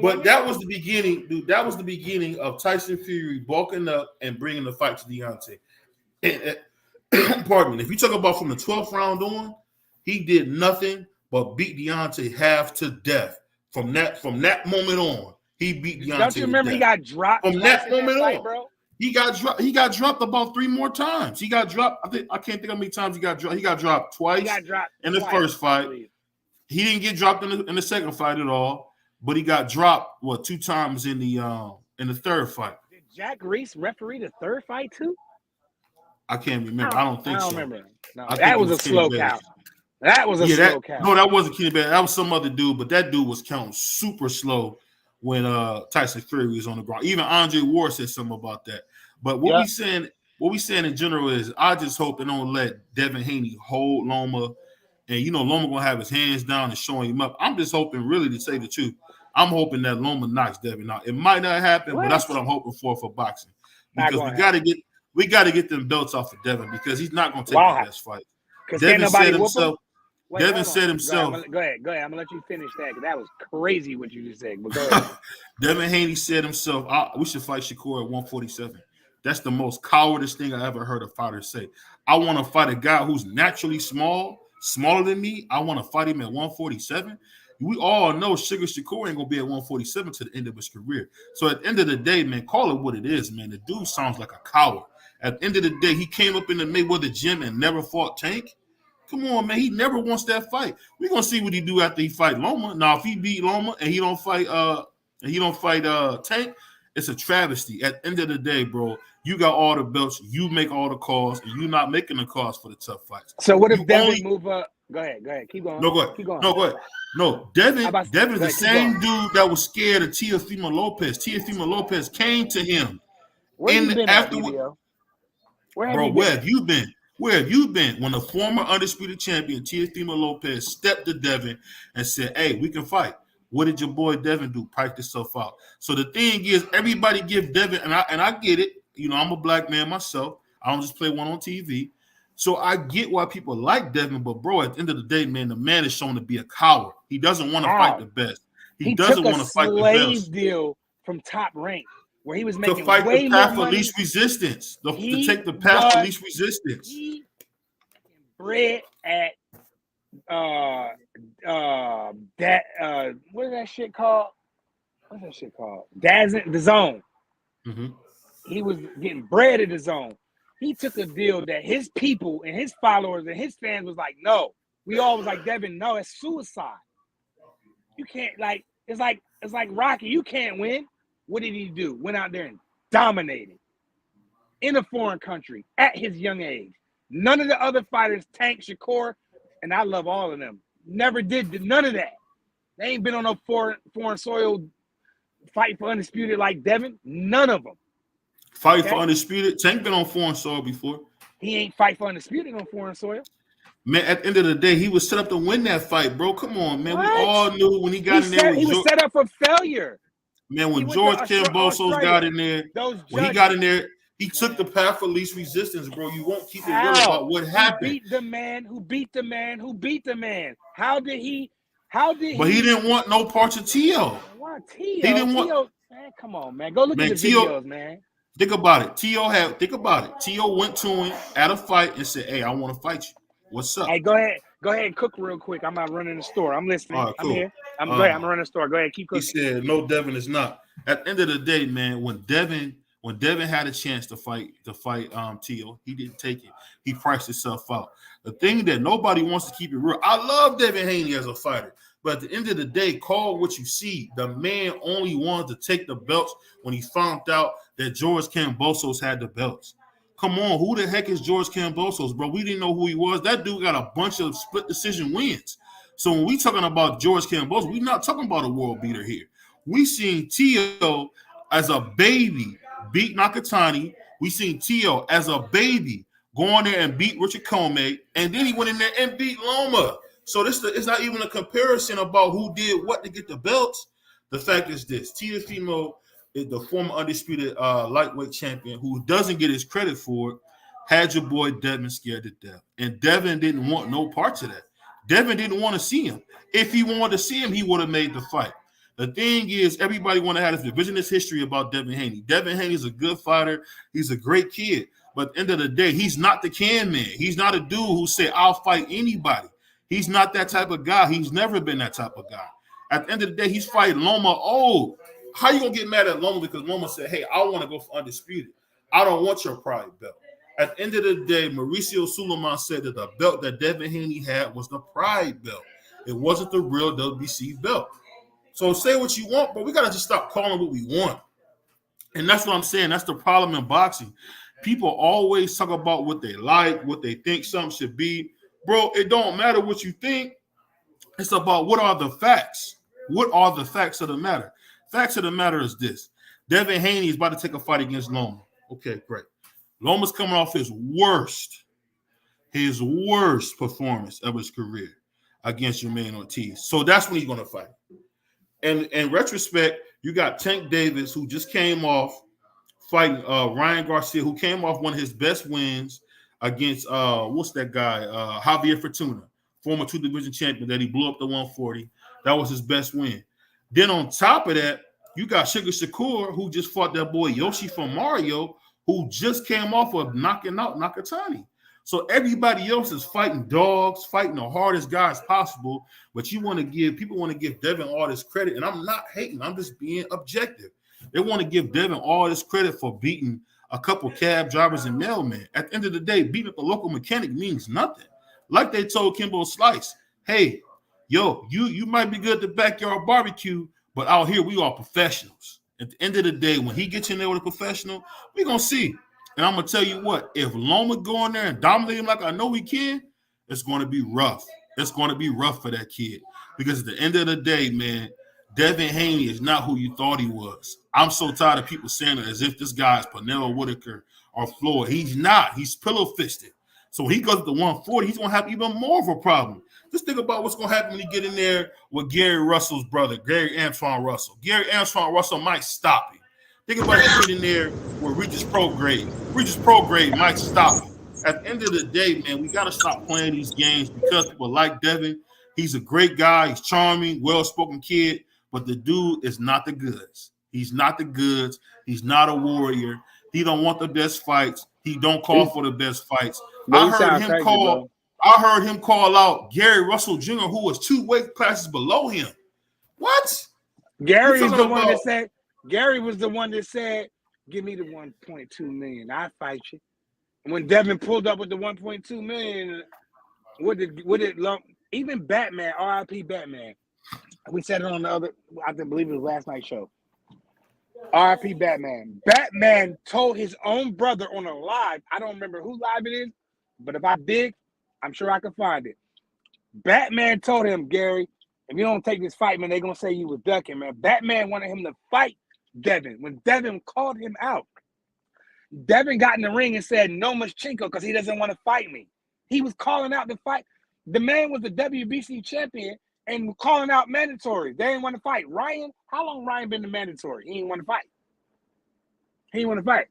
[SPEAKER 1] But that was the beginning, dude. That was the beginning of Tyson Fury bulking up and bringing the fight to Deontay. Pardon me. If you talk about from the 12th round on, he did nothing but beat Deontay half to death. From that moment on, he beat Deontay.
[SPEAKER 2] Don't you remember he got dropped
[SPEAKER 1] from that moment
[SPEAKER 2] fight,
[SPEAKER 1] on,
[SPEAKER 2] bro?
[SPEAKER 1] He got dropped about 3 more times. He got dropped. I can't think how many times he got dropped. He got dropped twice. In the first fight. He didn't get dropped in the second fight at all. But he got dropped 2 times in the third fight.
[SPEAKER 2] Did Jack Reese referee the third fight too?
[SPEAKER 1] I can't remember. I don't think so.
[SPEAKER 2] I don't remember. No, that was a slow count. That was a slow count.
[SPEAKER 1] No, that wasn't Kenny Bayless. That was some other dude, but that dude was counting super slow when Tyson Fury was on the ground. Even Andre Ward said something about that. But what we saying in general is I just hope they don't let Devin Haney hold Loma. And Loma gonna have his hands down and showing him up. I'm just hoping, really, to say the truth, I'm hoping that Loma knocks Devin out. It might not happen, but that's what I'm hoping for boxing. Because we gotta get them belts off of Devin because he's not gonna take the best fight. Devin said himself. Devin said himself.
[SPEAKER 2] Go ahead. I'm gonna let you finish that because that was crazy what you just said. But go ahead.
[SPEAKER 1] Devin Haney said himself, we should fight Shakur at 147. That's the most cowardice thing I ever heard a fighter say. I want to fight a guy who's naturally smaller than me. I want to fight him at 147. We all know Sugar Shakur ain't gonna be at 147 to the end of his career. So at the end of the day, man, call it what it is, man. The dude sounds like a coward. At the end of the day, he came up in the Mayweather gym and never fought Tank. Come on, man. He never wants that fight. We're gonna see what he do after he fight Loma. Now, if he beat Loma and he don't fight Tank, it's a travesty. At the end of the day, bro, you got all the belts, you make all the calls, and you're not making the calls for the tough fights.
[SPEAKER 2] So what if Devin move up? Go ahead. Keep going.
[SPEAKER 1] No, go ahead.
[SPEAKER 2] Keep going.
[SPEAKER 1] No, go ahead. No, Devin's the same dude that was scared of Teofimo Lopez. Teofimo Lopez came to him.
[SPEAKER 2] Where have
[SPEAKER 1] you been? Where have you been when the former undisputed champion Teofimo Lopez stepped to Devin and said, "Hey, we can fight"? What did your boy Devin do? Pipe himself out. So the thing is, everybody give Devin, and I get it. I'm a black man myself. I don't just play one on TV. So I get why people like Devin, but bro, at the end of the day, man, the man is shown to be a coward. He doesn't want to fight the best. He doesn't want to fight the best.
[SPEAKER 2] He took a slave deal from Top Rank where he was making
[SPEAKER 1] to fight
[SPEAKER 2] way
[SPEAKER 1] the path
[SPEAKER 2] more
[SPEAKER 1] of
[SPEAKER 2] money.
[SPEAKER 1] Least resistance. To take the path of least resistance.
[SPEAKER 2] He bred at what is that shit called? What's that shit called? The Zone.
[SPEAKER 1] Mm-hmm.
[SPEAKER 2] He was getting bred at the Zone. He took a deal that his people and his followers and his fans was like, no. We all was like, Devin, no, it's suicide. You can't it's like Rocky. You can't win. What did he do? Went out there and dominated in a foreign country at his young age. None of the other fighters, Tank, Shakur, and I love all of them, never did none of that. They ain't been on no foreign soil fighting for undisputed like Devin. None of them.
[SPEAKER 1] Fight for undisputed. Tank been on foreign soil before.
[SPEAKER 2] He ain't fight for undisputed on foreign soil.
[SPEAKER 1] Man, at the end of the day, he was set up to win that fight, bro. Come on, man.
[SPEAKER 2] What?
[SPEAKER 1] We all knew when he got in there with
[SPEAKER 2] he was set up for failure.
[SPEAKER 1] Man, when George Kambosos got in there, when he got in there, he took the path of least resistance, bro. You won't keep it real about what happened.
[SPEAKER 2] He beat the man who beat the man who beat the man. How did he?
[SPEAKER 1] But he didn't want no parts of T.O.
[SPEAKER 2] What T.O.?
[SPEAKER 1] He didn't want.
[SPEAKER 2] Man, come on, man. Go look at the videos, man.
[SPEAKER 1] Think about it. Think about it. T.O. went to him at a fight and said, "Hey, I want to fight you. What's up?"
[SPEAKER 2] Hey, go ahead and cook real quick. I'm not running the store. I'm listening. Right, cool. I'm here. I'm running the store. Go ahead, keep cooking.
[SPEAKER 1] He said, "No, Devin is not." At the end of the day, man, when Devin had a chance to fight T.O., he didn't take it. He priced himself out. The thing that nobody wants to keep it real. I love Devin Haney as a fighter, but at the end of the day, call what you see. The man only wanted to take the belts when he found out that George Kambosos had the belts. Come on, who the heck is George Kambosos, bro? We didn't know who he was. That dude got a bunch of split decision wins. So when we talking about George Kambosos, we're not talking about a world beater here. We seen T.O. as a baby beat Nakatani. We seen T.O. as a baby go on there and beat Richard Comey, and then he went in there and beat Loma. So it's not even a comparison about who did what to get the belts. The fact is this: Teofimo is the former undisputed lightweight champion who doesn't get his credit for it. Had your boy Devin scared to death, and Devin didn't want no parts of that. Devin didn't want to see him. If he wanted to see him, he would have made the fight. The thing is, everybody want to have this revisionist history about Devin Haney. Devin Haney is a good fighter. He's a great kid. But at the end of the day, he's not the can man. He's not a dude who say, I'll fight anybody. He's not that type of guy. He's never been that type of guy. At the end of the day, he's fighting Loma. Oh, how you going to get mad at Loma because Loma said, hey, I want to go for undisputed. I don't want your pride belt. At the end of the day, Mauricio Suleiman said that the belt that Devin Haney had was the pride belt. It wasn't the real WBC belt. So say what you want, but we got to just stop calling what we want. And that's what I'm saying. That's the problem in boxing. People always talk about what they like, what they think something should be. Bro, it don't matter what you think. It's about what are the facts. What are the facts of the matter? Facts of the matter is this. Devin Haney is about to take a fight against Loma. Okay, great. Loma's coming off his worst performance of his career against Jermaine Ortiz. So that's when he's going to fight. And in retrospect, you got Tank Davis, who just came off fighting Ryan Garcia, who came off one of his best wins against what's that guy? Javier Fortuna, former 2-division champion that he blew up to 140. That was his best win. Then on top of that, you got Sugar Shakur, who just fought that boy Yoshi from Mario, who just came off of knocking out Nakatani. So everybody else is fighting dogs, fighting the hardest guys possible. But people want to give Devin all this credit. And I'm not hating. I'm just being objective. They want to give Devin all this credit for beating a couple cab drivers and mailmen. At the end of the day, beating up a local mechanic means nothing. Like they told Kimbo Slice, hey, yo, you might be good at the backyard barbecue, but out here we are professionals. At the end of the day, when he gets in there with a professional, we're going to see. And I'm going to tell you what, if Loma go in there and dominate him like I know he can, it's going to be rough. It's going to be rough for that kid. Because at the end of the day, man, Devin Haney is not who you thought he was. I'm so tired of people saying it as if this guy is Pernell Whitaker or Floyd. He's not. He's pillow-fisted. So when he goes to 140, he's going to have even more of a problem. Just think about what's going to happen when you get in there with Gary Russell's brother, Gary Antoine Russell. Gary Antoine Russell might stop him. Think about you get in there with Regis Prograde. Regis Prograde might stop him. At the end of the day, man, we got to stop playing these games because people like Devin. He's a great guy. He's charming, well-spoken kid, but the dude is not the goods. He's not the goods. He's not a warrior. He don't want the best fights. He don't call for the best fights. I heard him call out Gary Russell Jr., who was 2 weight classes below him. What?
[SPEAKER 2] Gary was the one that said, give me the 1.2 million. I fight you. And when Devin pulled up with the 1.2 million, even Batman, RIP Batman. We said it on the other, I believe it was last night's show. RIP Batman. Batman told his own brother on a live, I don't remember who live it is, but if I dig, I'm sure I can find it. Batman told him, Gary, if you don't take this fight, man, they're going to say you was ducking, man. Batman wanted him to fight Devin. When Devin called him out, Devin got in the ring and said, no Maschenko, because he doesn't want to fight me. He was calling out the fight. The man was the WBC champion and calling out mandatory. They didn't want to fight. Ryan, how long Ryan been the mandatory? He didn't want to fight. He didn't want to fight.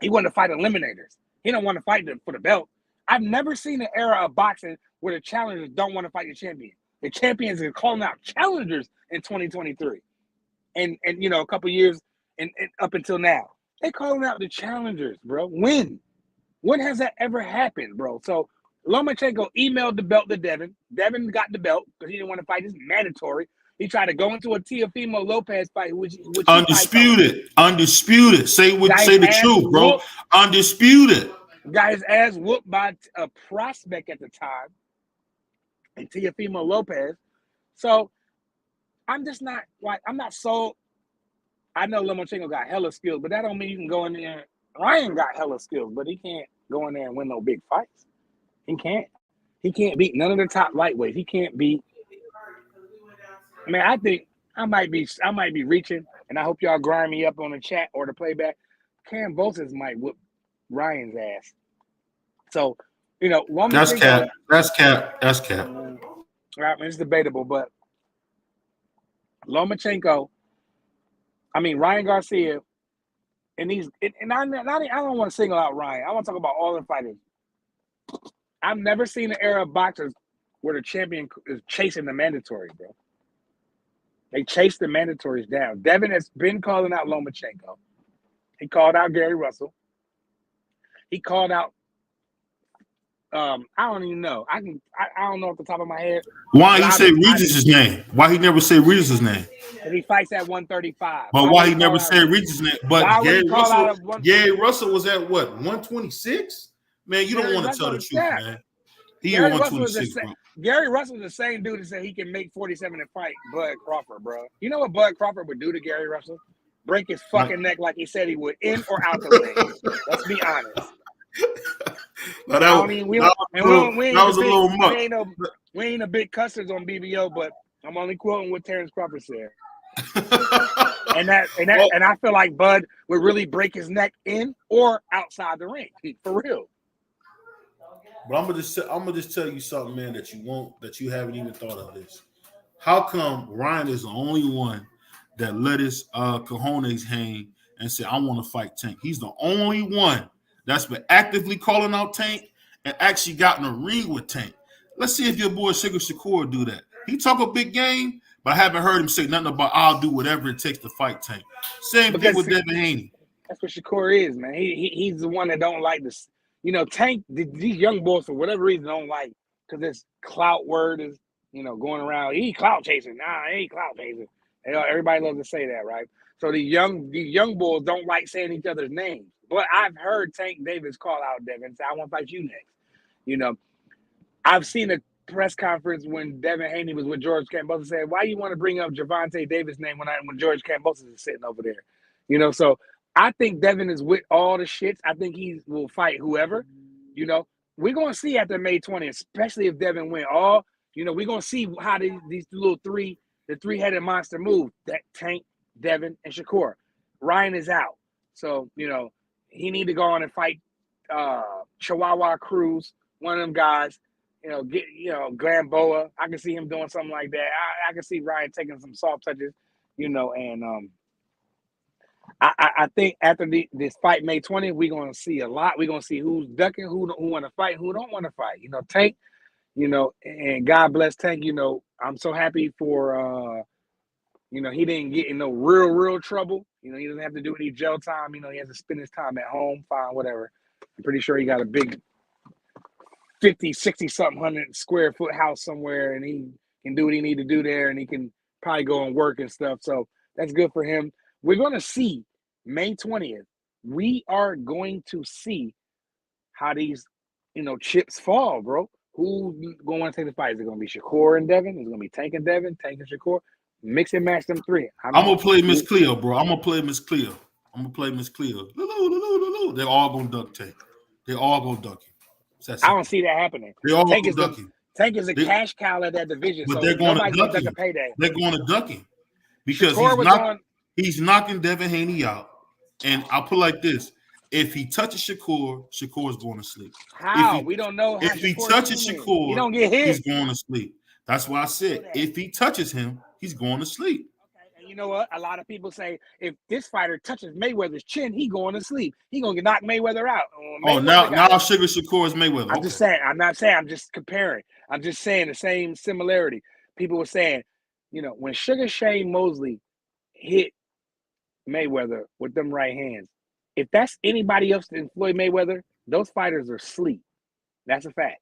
[SPEAKER 2] He wanted to fight eliminators. He don't want to fight for the belt. I've never seen an era of boxing where the challengers don't want to fight the champion. The champions are calling out challengers in 2023. And you know, a couple years and up until now. They calling out the challengers, bro. When? When has that ever happened, bro? So Lomachenko emailed the belt to Devin. Devin got the belt because he didn't want to fight. It's mandatory. He tried to go into a Teofimo Lopez fight, which
[SPEAKER 1] undisputed. Say the truth, bro.
[SPEAKER 2] Whooped.
[SPEAKER 1] Undisputed.
[SPEAKER 2] Got his ass whooped by a prospect at the time, and Teofimo Lopez. So I'm just not like I'm not sold. I know Lomachenko got hella skills, but that don't mean you can go in there. Ryan got hella skills, but he can't go in there and win no big fights. He can't. He can't beat none of the top lightweights. He can't beat. I mean, I think I might be reaching, and I hope y'all grind me up on the chat or the playback. Cam Bosis might whoop Ryan's ass. So, you know,
[SPEAKER 1] That's cap.
[SPEAKER 2] Right, it's debatable, but Lomachenko. I mean, Ryan Garcia, and I don't want to single out Ryan. I want to talk about all the fighters. I've never seen an era of boxers where the champion is chasing the mandatory, bro. They chase the mandatories down. Devin has been calling out Lomachenko. He called out Gary Russell. He called out. I don't even know. I don't know off the top of my head.
[SPEAKER 1] Why he say Regis' name? Why he never say Regis' name?
[SPEAKER 2] Because he fights at 135.
[SPEAKER 1] But why he never say Regis' name? But Gary Russell was at what? 126? Man, you don't want to tell the truth, man. He at 126, bro.
[SPEAKER 2] Gary Russell is the same dude that said he can make 47 and fight Bud Crawford, bro. You know what Bud Crawford would do to Gary Russell? Break his fucking neck like he said he would, in or out the ring. Let's be honest.
[SPEAKER 1] That was a little much.
[SPEAKER 2] We ain't a big cussers on BBO, but I'm only quoting what Terrence Crawford said. and I feel like Bud would really break his neck in or outside the ring, for real.
[SPEAKER 1] But I'm gonna just tell you something, man, that you haven't even thought of this. How come Ryan is the only one that let his cojones hang and said, I want to fight Tank? He's the only one that's been actively calling out Tank and actually got in a ring with Tank. Let's see if your boy Shakur do that. He talk a big game, but I haven't heard him say nothing about I'll do whatever it takes to fight Tank. Same thing with Devin Haney.
[SPEAKER 2] That's what Shakur is, man. He's the one that don't like this. You know, Tank, these young boys, for whatever reason, don't like, because this clout word is, you know, going around. He clout chasing. Nah, he ain't clout chasing. You know, everybody loves to say that, right? So these young boys don't like saying each other's names. But I've heard Tank Davis call out Devin and say, I want to fight you next. You know, I've seen a press conference when Devin Haney was with George Kambosos said, why you want to bring up Gervonta Davis' name when George Kambosos is sitting over there? You know, so I think Devin is with all the shits. I think he will fight whoever. You know, we're going to see after May 20th, especially if Devin win. We're going to see how these little the three-headed monster move. That Tank, Devin, and Shakur. Ryan is out. So, you know, he need to go on and fight Chihuahua Cruz, one of them guys. You know, Glamboa. I can see him doing something like that. I can see Ryan taking some soft touches, you know, and I think after this fight May 20th, we're gonna see a lot. We're gonna see who's ducking, who want to fight, who don't want to fight. You know, Tank, you know, and God bless Tank. You know, I'm so happy for you know, he didn't get in no real trouble. You know, he doesn't have to do any jail time. You know, he has to spend his time at home, fine, whatever. I'm pretty sure he got a big 50, 60 something 100 square foot house somewhere, and he can do what he need to do there, and he can probably go and work and stuff. So that's good for him. We're going to see May 20th. We are going to see how these, you know, chips fall, bro. Who's going to want to take the fight? Is it going to be Shakur and Devin? Is it going to be Tank and Devin, Tank and Shakur? Mix and match them three.
[SPEAKER 1] I'm going to play Miss Cleo, bro. I'm going to play Miss Cleo. They're all going to duck Tank. They're all going to duck him.
[SPEAKER 2] I don't see that happening.
[SPEAKER 1] They all going to duck him.
[SPEAKER 2] Tank is a cash cow at that division,
[SPEAKER 1] but
[SPEAKER 2] so
[SPEAKER 1] they're going to duck
[SPEAKER 2] him. Payday.
[SPEAKER 1] They're going to duck him because he's knocking Devin Haney out. And I'll put it like this. If he touches Shakur, Shakur's going to sleep.
[SPEAKER 2] How? We don't know how
[SPEAKER 1] if he
[SPEAKER 2] Shakur
[SPEAKER 1] touches
[SPEAKER 2] swinging.
[SPEAKER 1] Shakur,
[SPEAKER 2] He don't get hit.
[SPEAKER 1] He's going to sleep. That's why I said if he touches him, he's going to sleep.
[SPEAKER 2] Okay, and you know what? A lot of people say if this fighter touches Mayweather's chin, he going to sleep. He gonna knock Mayweather out.
[SPEAKER 1] Now Sugar Shakur is Mayweather.
[SPEAKER 2] I'm just saying. I'm not saying. I'm just comparing. I'm just saying the same similarity. People were saying, you know, when Sugar Shane Mosley hit Mayweather with them right hands, if that's anybody else than Floyd Mayweather, those fighters are asleep. That's a fact.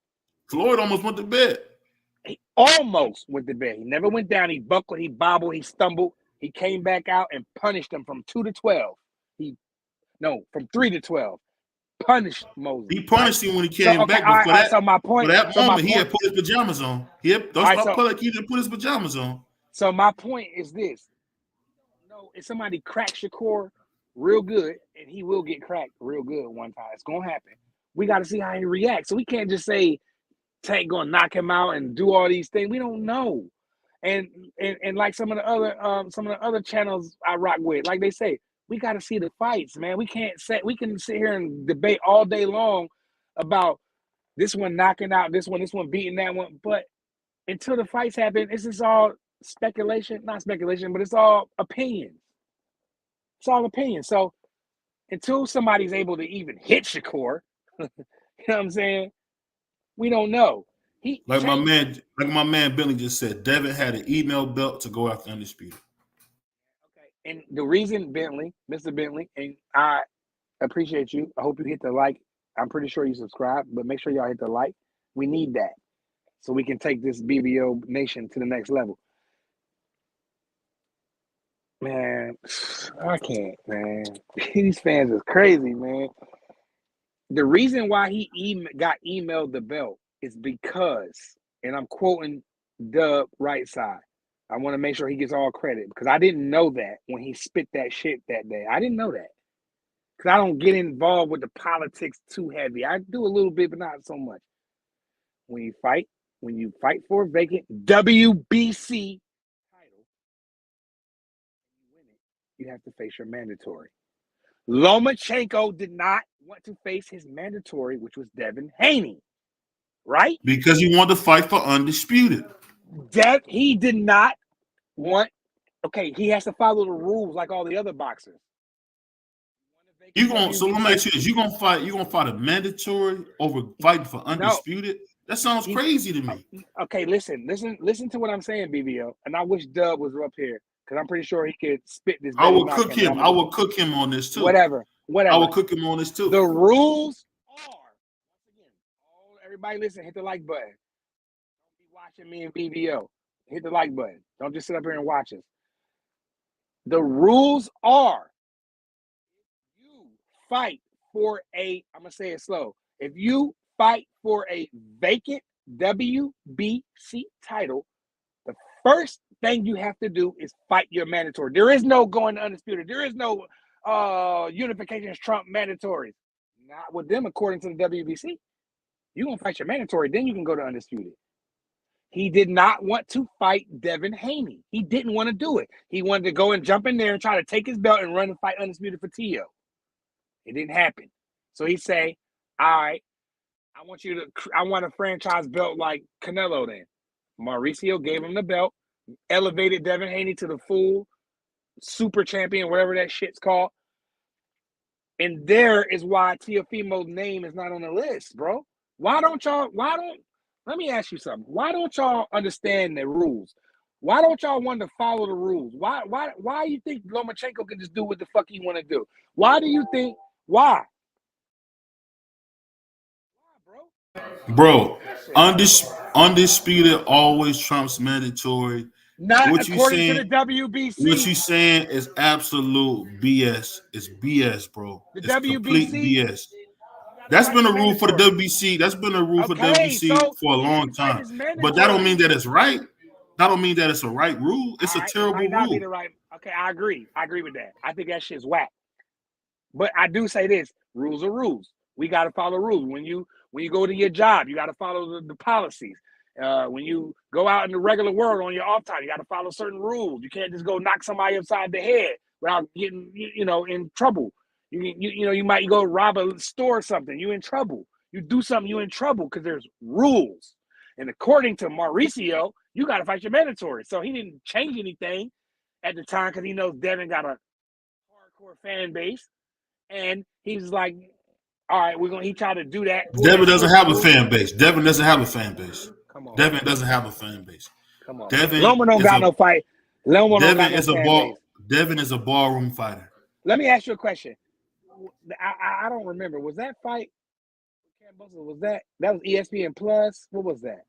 [SPEAKER 1] Floyd almost went to bed.
[SPEAKER 2] He almost went to bed. He never went down. He buckled, he bobbled, he stumbled. He came back out and punished him from 2 to 12. From 3 to 12. Punished Mosley.
[SPEAKER 1] He punished him when he came back. But for that moment, he had put his pajamas on. He didn't put his pajamas on.
[SPEAKER 2] So my point is this. No, if somebody cracks Shakur real good, and he will get cracked real good one time. It's going to happen. We got to see how he reacts. So we can't just say Tank going to knock him out and do all these things. We don't know. And like some of the other channels I rock with, like they say, we got to see the fights, man. We can sit here and debate all day long about this one knocking out this one beating that one, but until the fights happen, this is all speculation, not speculation, but it's all opinion. It's all opinion. So until somebody's able to even hit Shakur, you know what I'm saying? We don't know.
[SPEAKER 1] My man Billy just said, Devin had an email belt to go after Undisputed.
[SPEAKER 2] Okay. And the reason Mr. Bentley, and I appreciate you. I hope you hit the like. I'm pretty sure you subscribe, but make sure y'all hit the like. We need that so we can take this BBO nation to the next level. Man, I can't, man. These fans is crazy, man. The reason why he got emailed the belt is because, and I'm quoting Dub right side, I want to make sure he gets all credit because I didn't know that when he spit that shit that day. I didn't know that because I don't get involved with the politics too heavy. I do a little bit, but not so much. When you fight for a vacant WBC title, you win it, you have to face your mandatory. Lomachenko did not want to face his mandatory, which was Devin Haney, right?
[SPEAKER 1] Because he wanted to fight for Undisputed.
[SPEAKER 2] He did not want. Okay, he has to follow the rules like all the other boxers.
[SPEAKER 1] So let me ask you this: you gonna fight a mandatory over fighting for Undisputed? No. That sounds crazy to me.
[SPEAKER 2] Okay, listen to what I'm saying, BBO. And I wish Dub was up here because I'm pretty sure he could spit this.
[SPEAKER 1] I will cook him. I will cook him on this too.
[SPEAKER 2] Whatever.
[SPEAKER 1] I will cook him on this too.
[SPEAKER 2] The rules are, once again, everybody listen, hit the like button. Don't be watching me and BBO. Hit the like button. Don't just sit up here and watch us. The rules are, if you fight for I'm going to say it slow. If you fight for a vacant WBC title, the first thing you have to do is fight your mandatory. There is no going to Undisputed. There is no unifications trump mandatories. Not with them, according to the WBC. You're going to fight your mandatory, then you can go to Undisputed. He did not want to fight Devin Haney. He didn't want to do it. He wanted to go and jump in there and try to take his belt and run and fight Undisputed for Tio. It didn't happen. So he say, all right, I want a franchise belt like Canelo then. Mauricio gave him the belt, elevated Devin Haney to the full super champion, whatever that shit's called. And there is why Teofimo's name is not on the list, bro. Let me ask you something. Why don't y'all understand the rules? Why don't y'all want to follow the rules? Why you think Lomachenko can just do what the fuck he want to do? Why do you think, why?
[SPEAKER 1] Bro, undisputed always trumps mandatory.
[SPEAKER 2] Not according to the WBC.
[SPEAKER 1] What you saying is absolute BS. It's BS, bro. It's complete BS. That's been a rule for the WBC. That's been a rule for WBC for a long time. But that don't mean that it's right. That don't mean that it's a right rule. It's a terrible rule.
[SPEAKER 2] Okay, I agree. I agree with that. I think that shit's whack. But I do say this: rules are rules. We got to follow rules. When you go to your job, you got to follow the policies. When you go out in the regular world on your off time, you got to follow certain rules. You can't just go knock somebody upside the head without getting, in trouble. You might go rob a store or something. You in trouble. You do something, you in trouble because there's rules. And according to Mauricio, you got to fight your mandatory. So he didn't change anything at the time because he knows Devin got a hardcore fan base, and he's like, all right, he tried to do that.
[SPEAKER 1] Devin doesn't have a fan base. Devin doesn't have a fan base.
[SPEAKER 2] Come on.
[SPEAKER 1] Devin doesn't have a fan base.
[SPEAKER 2] Come on.
[SPEAKER 1] Devin
[SPEAKER 2] Loma don't got no fight. Loma don't got no fan base.
[SPEAKER 1] Devin is a ballroom fighter.
[SPEAKER 2] Let me ask you a question. I don't remember. Was that fight? Was that was ESPN Plus? What was that?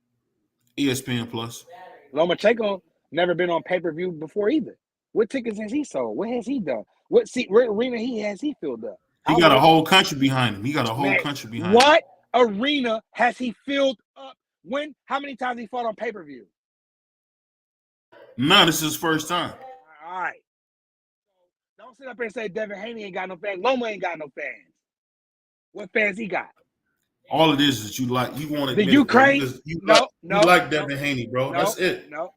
[SPEAKER 1] ESPN Plus.
[SPEAKER 2] Lomachenko never been on pay-per-view before either. What tickets has he sold? What has he done? What arena has he filled up?
[SPEAKER 1] He got a whole country behind him.
[SPEAKER 2] What arena has he filled up? When? How many times he fought on pay-per-view?
[SPEAKER 1] None. This is his first time.
[SPEAKER 2] All right. Don't sit up here and say Devin Haney ain't got no fans. Loma ain't got no fans. What fans he got?
[SPEAKER 1] All it is that you want to
[SPEAKER 2] the Ukraine.
[SPEAKER 1] You like Devin Haney, bro. That's it.
[SPEAKER 2] No.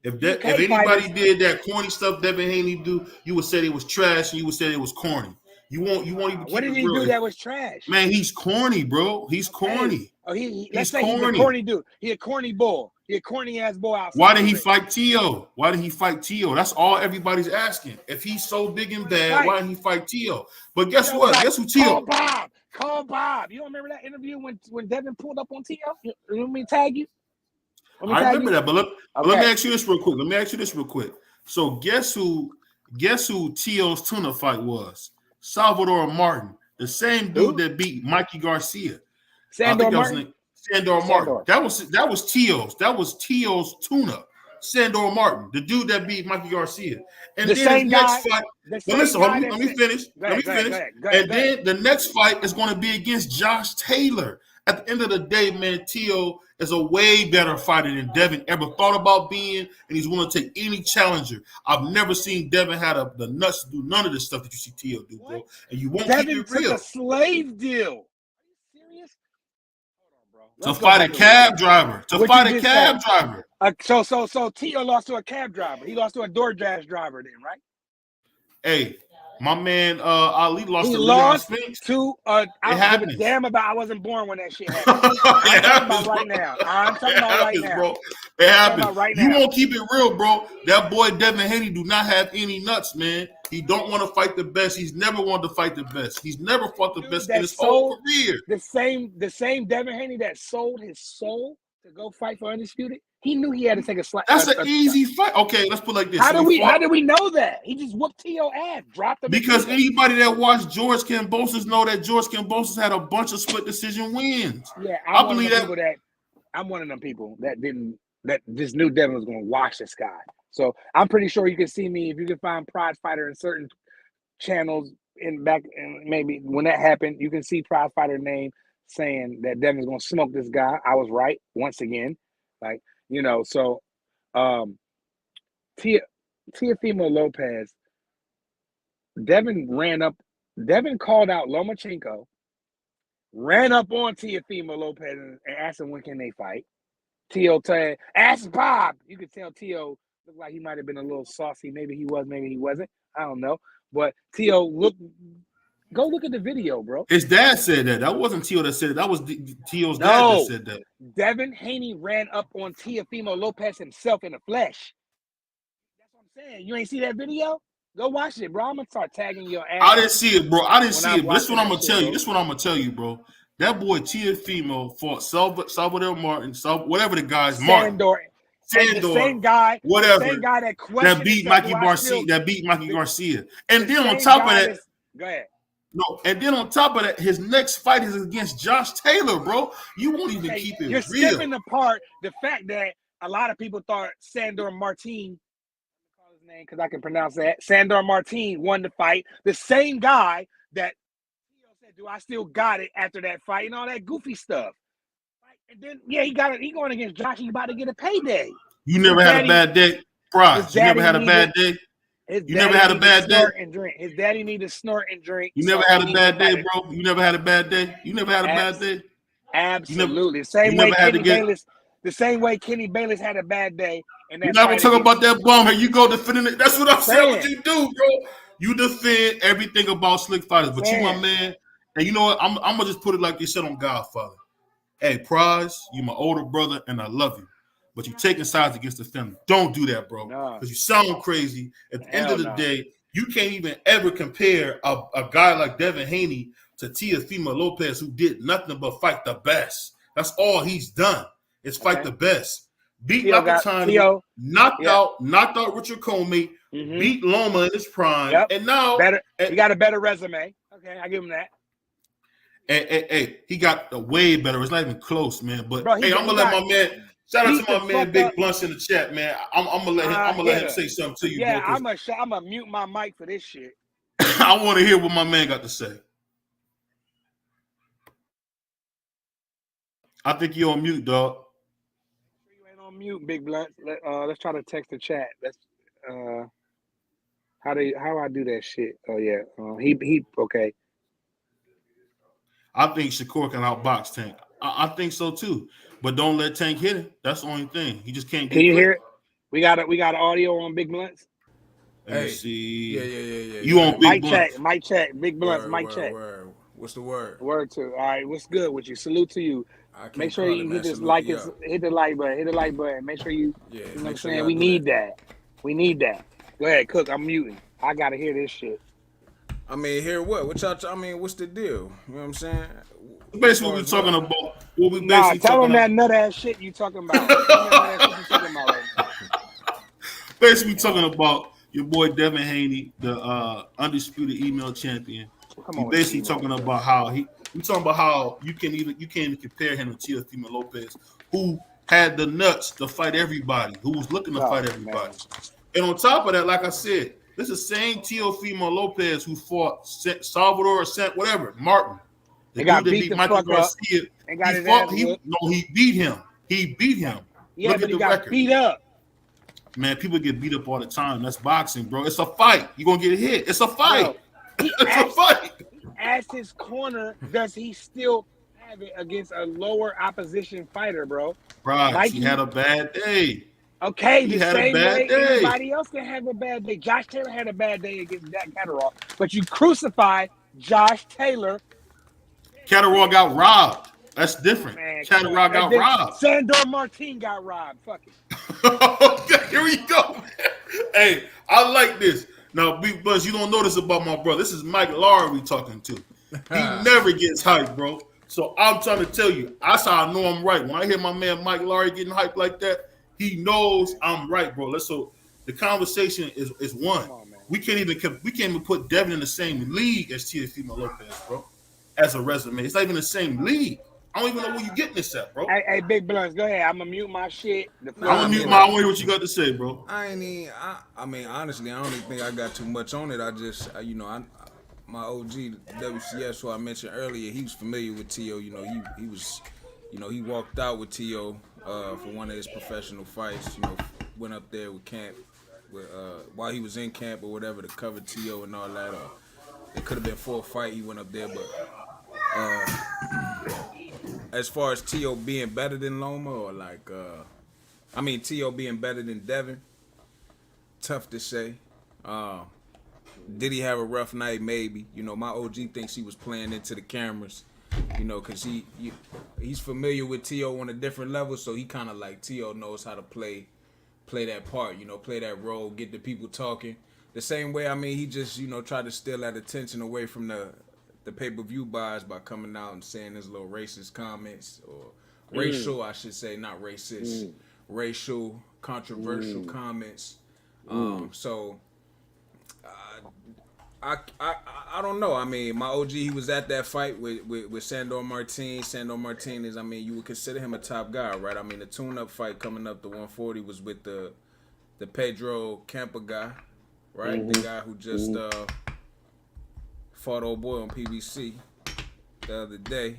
[SPEAKER 1] If anybody did that corny stuff Devin Haney do, you would say it was trash and you would say it was corny. You won't even.
[SPEAKER 2] What did he do that was trash?
[SPEAKER 1] Man, he's corny, bro. He's corny.
[SPEAKER 2] Oh, let's say he's a corny dude. He a corny bull. He a corny ass bull outside.
[SPEAKER 1] Why did he fight Tio? That's all everybody's asking. If he's so big and bad, why didn't he fight Tio? But guess what? Guess who Tio?
[SPEAKER 2] Call Bob. You don't remember that interview when Devin pulled up on Tio? You want me to tag you?
[SPEAKER 1] I remember that, but let me ask you this real quick. So guess who Tio's tuna fight was? Salvador Martin, the same dude that beat Mikey Garcia.
[SPEAKER 2] Sandor Martin.
[SPEAKER 1] That was Tio's. That was Tio's tuna. Sandor Martin, the dude that beat Mikey Garcia. And
[SPEAKER 2] the
[SPEAKER 1] then
[SPEAKER 2] his next
[SPEAKER 1] fight. Let me finish. Then the next fight is going to be against Josh Taylor. At the end of the day, man, Tio is a way better fighter than Devin ever thought about being, and he's willing to take any challenger. I've never seen Devin have the nuts to do none of this stuff that you see Tio do, bro. And you won't keep it real.
[SPEAKER 2] Devin took a slave deal. Are you serious? Hold on, bro.
[SPEAKER 1] To fight a cab driver.
[SPEAKER 2] So Tio lost to a cab driver. He lost to a DoorDash driver then, right?
[SPEAKER 1] Hey, my man Ali lost
[SPEAKER 2] to
[SPEAKER 1] Leon Spinks.
[SPEAKER 2] I don't give a damn about. I wasn't born when that shit happened. I'm talking about right now.
[SPEAKER 1] Bro. It happens. You won't keep it real, bro. That boy Devin Haney do not have any nuts, man. He don't want to fight the best. He's never wanted to fight the best. He's never fought the best in his whole career.
[SPEAKER 2] The same Devin Haney that sold his soul to go fight for Undisputed. He knew he had to take a slap.
[SPEAKER 1] That's an easy fight. Okay, let's put it like this.
[SPEAKER 2] How did we know that? He just whooped Tio ass, dropped him.
[SPEAKER 1] Because anybody that watched George Kambosos know that George Kambosos had a bunch of split decision wins.
[SPEAKER 2] Yeah, I believe that. I'm one of them people that just knew Devin was going to watch this guy. So I'm pretty sure you can see me if you can find Prize Fighter in certain channels and maybe when that happened, you can see Prize Fighter name saying that Devin's going to smoke this guy. I was right once again, so Teofimo Lopez, Devin called out Lomachenko, ran up on Teofimo Lopez and asked him when can they fight. Tio said, ask Bob. You could tell Tio looked like he might have been a little saucy. Maybe he was, maybe he wasn't. I don't know. But Tio go look at the video, bro.
[SPEAKER 1] His dad said that. That wasn't Tio that said it. That was Tio's dad that said that.
[SPEAKER 2] Devin Haney ran up on Teofimo Lopez himself in the flesh. That's what I'm saying. You ain't see that video? Go watch it, bro. I'm going to start tagging your ass.
[SPEAKER 1] I didn't see it, bro. This is what I'm going to tell you. This is what I'm going to tell you, bro. That boy Teofimo fought Salvador Martin, whatever the guy's
[SPEAKER 2] Sandor, the same guy,
[SPEAKER 1] whatever.
[SPEAKER 2] The same guy that
[SPEAKER 1] beat Mikey Garcia. And then on top of that,
[SPEAKER 2] go ahead.
[SPEAKER 1] No, and then on top of that, his next fight is against Josh Taylor, bro. You won't even keep it real.
[SPEAKER 2] You're skipping the part, the fact that a lot of people thought Sandor Martin, call his name because I can pronounce that, Sandor Martin won the fight. The same guy that said, do I still got it after that fight and all that goofy stuff. And then, he got it. He going against Josh. He about to get a payday.
[SPEAKER 1] You never had a bad day, Prize. You never had a bad day. You never had a bad day.
[SPEAKER 2] His daddy need to snort and drink.
[SPEAKER 1] You never had a bad day, bro. You never had a bad day. You never had a bad day.
[SPEAKER 2] Absolutely. The same way Kenny Bayless had a bad day. And
[SPEAKER 1] you're not gonna talk about that bum here. You go defending it. That's what I'm saying. What you do, bro. You defend everything about slick fighters, but you my
[SPEAKER 2] Man.
[SPEAKER 1] man. And you know what? I'm gonna just put it like they said on Godfather. Hey, Prize, you my older brother, and I love you. But you taking sides against the family. Don't do that, bro.
[SPEAKER 2] Nah.
[SPEAKER 1] Because you sound crazy. At the end
[SPEAKER 2] Hell
[SPEAKER 1] of the
[SPEAKER 2] no.
[SPEAKER 1] day, you can't even ever compare a guy like Devin Haney to Teofimo Lopez, who did nothing but fight the best. That's all he's done. Is fight the best. Beat Lapatani, knocked out Richard Comey, beat Loma in his prime, and now
[SPEAKER 2] he got a better resume. Okay, I give him that.
[SPEAKER 1] Hey, he got a way better. It's not even close, man. But
[SPEAKER 2] bro,
[SPEAKER 1] hey, I'm gonna let my man. Shout out to my man, Big Blunts in the chat, man. I'm gonna let him say something to you,
[SPEAKER 2] yeah,
[SPEAKER 1] bro.
[SPEAKER 2] I'm gonna mute my mic for this shit.
[SPEAKER 1] I want to hear what my man got to say. I think you're on mute, dog.
[SPEAKER 2] You ain't on mute, Big Blunt. Let's try to text the chat. Let's how I do that shit? Oh yeah, he okay.
[SPEAKER 1] I think Shakur can outbox Tank. I think so too. But don't let Tank hit him. That's the only thing. He just can't get.
[SPEAKER 2] Can you hear it? We got audio on Big Blunts.
[SPEAKER 1] Let me see.
[SPEAKER 3] Yeah.
[SPEAKER 1] You on Big Blunts?
[SPEAKER 2] Mic check. Big Blunts. Mic check.
[SPEAKER 3] Word. What's the word?
[SPEAKER 2] Word to. All right. What's good with you? Salute to you. Make sure you hit this like. Hit the like button. Hit the like button. Make sure you.
[SPEAKER 3] Yeah.
[SPEAKER 2] You know what I'm saying? We need that. We need that. Go ahead, Cook. I'm muting. I gotta hear this shit.
[SPEAKER 3] I mean, hear what? What y'all? I mean, what's the deal? You know what I'm saying?
[SPEAKER 1] Basically, what we're talking about. What we
[SPEAKER 2] basically tell them that nut ass shit you talking about.
[SPEAKER 1] Basically, talking about your boy Devin Haney, the undisputed email champion. He's basically talking about how we talking about how you can't even compare him to Teofimo Lopez, who had the nuts to fight everybody, who was looking to fight everybody. Man. And on top of that, like I said, this is the same Teofimo Lopez who fought Salvador or whatever, Martin. The dude that beat Michael Garcia. He beat him. He beat him.
[SPEAKER 2] Yeah, but he got beat up.
[SPEAKER 1] Man, people get beat up all the time. That's boxing, bro. It's a fight. You're going to get hit. It's a fight. It's a fight.
[SPEAKER 2] He asked his corner, does he still have it against a lower opposition fighter, bro?
[SPEAKER 1] Right. He had a bad day.
[SPEAKER 2] Okay, the same way anybody else can have a bad day. Josh Taylor had a bad day against Dak Catterall, but you crucify Josh Taylor.
[SPEAKER 1] Catterall got robbed. That's different. Catterall got robbed.
[SPEAKER 2] Sandor Martin got robbed. Fuck it.
[SPEAKER 1] Okay, here we go. Man. Hey, I like this. Now, Big Buzz, you don't know this about my brother. This is Mike Lowry we talking to. He never gets hyped, bro. So I'm trying to tell you, that's how I know I'm right. When I hear my man Mike Lowry getting hyped like that, he knows I'm right, bro. So the conversation is one. We can't even put Devin in the same league as Teofimo Lopez, bro. As a resume, it's not even the same league. I don't even know where you getting this at, bro.
[SPEAKER 2] Hey, Big Blunts, go ahead. I'm gonna mute my shit.
[SPEAKER 1] I want to hear what you got to say, bro.
[SPEAKER 3] I mean, honestly, I don't even think I got too much on it. I just, my OG WCS, who I mentioned earlier, he was familiar with T.O. You know, he was, he walked out with T.O. For one of his professional fights. You know, went up there with camp, while he was in camp or whatever to cover T.O. and all that. It could have been for a fight. He went up there, but as far as T.O. being better than Loma or T.O. being better than Devin, tough to say. Did he have a rough night? Maybe. You know, my OG thinks he was playing into the cameras, because he's familiar with T.O. on a different level, so he kind of like T.O. knows how to play that part, play that role, get the people talking. The same way, he just, tried to steal that attention away from the pay-per-view buys by coming out and saying his little racist comments, or racial, I should say, not racist, racial, controversial comments. So, I don't know. My OG, he was at that fight with Sandor Martin. Sandor Martin is, you would consider him a top guy, right? The tune-up fight coming up to 140 was with the Pedro Campa guy. Right, the guy who just fought old boy on PBC the other day,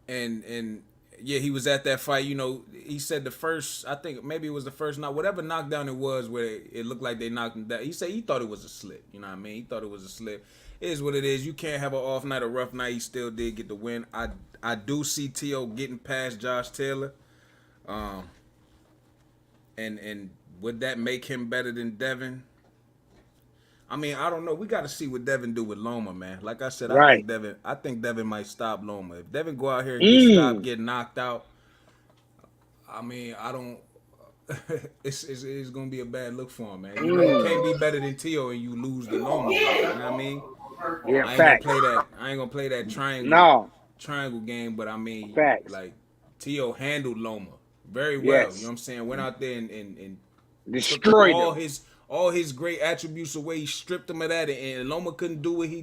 [SPEAKER 3] and yeah, he was at that fight. He said the first, I think maybe it was the first whatever knockdown it was where it looked like they knocked him down. He said he thought it was a slip. You know what I mean? He thought it was a slip. It is what it is. You can't have an off night, a rough night. He still did get the win. I do see T.O. getting past Josh Taylor, and would that make him better than Devin? I mean, I don't know. We got to see what Devin do with Loma, man. Like I said,
[SPEAKER 2] Right.
[SPEAKER 3] I think Devin might stop Loma. If Devin go out here and get knocked out, I mean, I don't. It's gonna be a bad look for him, man. You know, you can't be better than Tio and you lose the Loma. You know what I mean?
[SPEAKER 2] Yeah,
[SPEAKER 3] I ain't
[SPEAKER 2] facts.
[SPEAKER 3] gonna play that. I ain't gonna play that triangle game. But I mean,
[SPEAKER 2] Facts.
[SPEAKER 3] like Tio handled Loma very well.
[SPEAKER 2] Yes.
[SPEAKER 3] You know what I'm saying? Went out there and
[SPEAKER 2] Destroyed
[SPEAKER 3] all
[SPEAKER 2] him.
[SPEAKER 3] all his great attributes away. He stripped him of that, and Loma couldn't do what he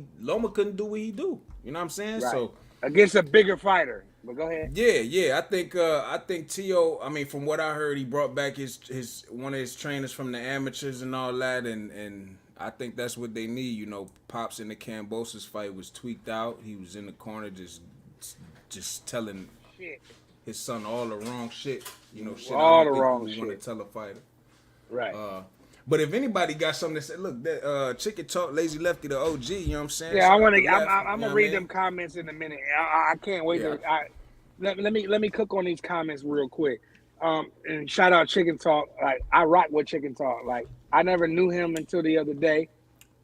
[SPEAKER 3] do. You know what I'm saying?
[SPEAKER 2] Right.
[SPEAKER 3] So
[SPEAKER 2] Against a bigger fighter. But go ahead.
[SPEAKER 3] yeah. I think Tio. I mean, from what I heard, he brought back his one of his trainers from the amateurs and all that, and I think that's what they need. You know, Pops in the Cambosis fight was tweaked out. He was in the corner just telling his son all the wrong shit. You know, shit
[SPEAKER 2] All
[SPEAKER 3] I don't
[SPEAKER 2] the
[SPEAKER 3] think
[SPEAKER 2] wrong
[SPEAKER 3] you want
[SPEAKER 2] shit.
[SPEAKER 3] to tell a fighter.
[SPEAKER 2] Right.
[SPEAKER 3] But if anybody got something to say, look, that Chicken Talk, Lazy Lefty, the OG, you know what I'm saying?
[SPEAKER 2] Yeah, I'm
[SPEAKER 3] Shout out
[SPEAKER 2] gonna
[SPEAKER 3] to Left,
[SPEAKER 2] read
[SPEAKER 3] you know
[SPEAKER 2] them comments in a minute. I can't wait
[SPEAKER 3] Yeah.
[SPEAKER 2] let me cook on these comments real quick. And shout out Chicken Talk. Like I rock with Chicken Talk. Like I never knew him until the other day,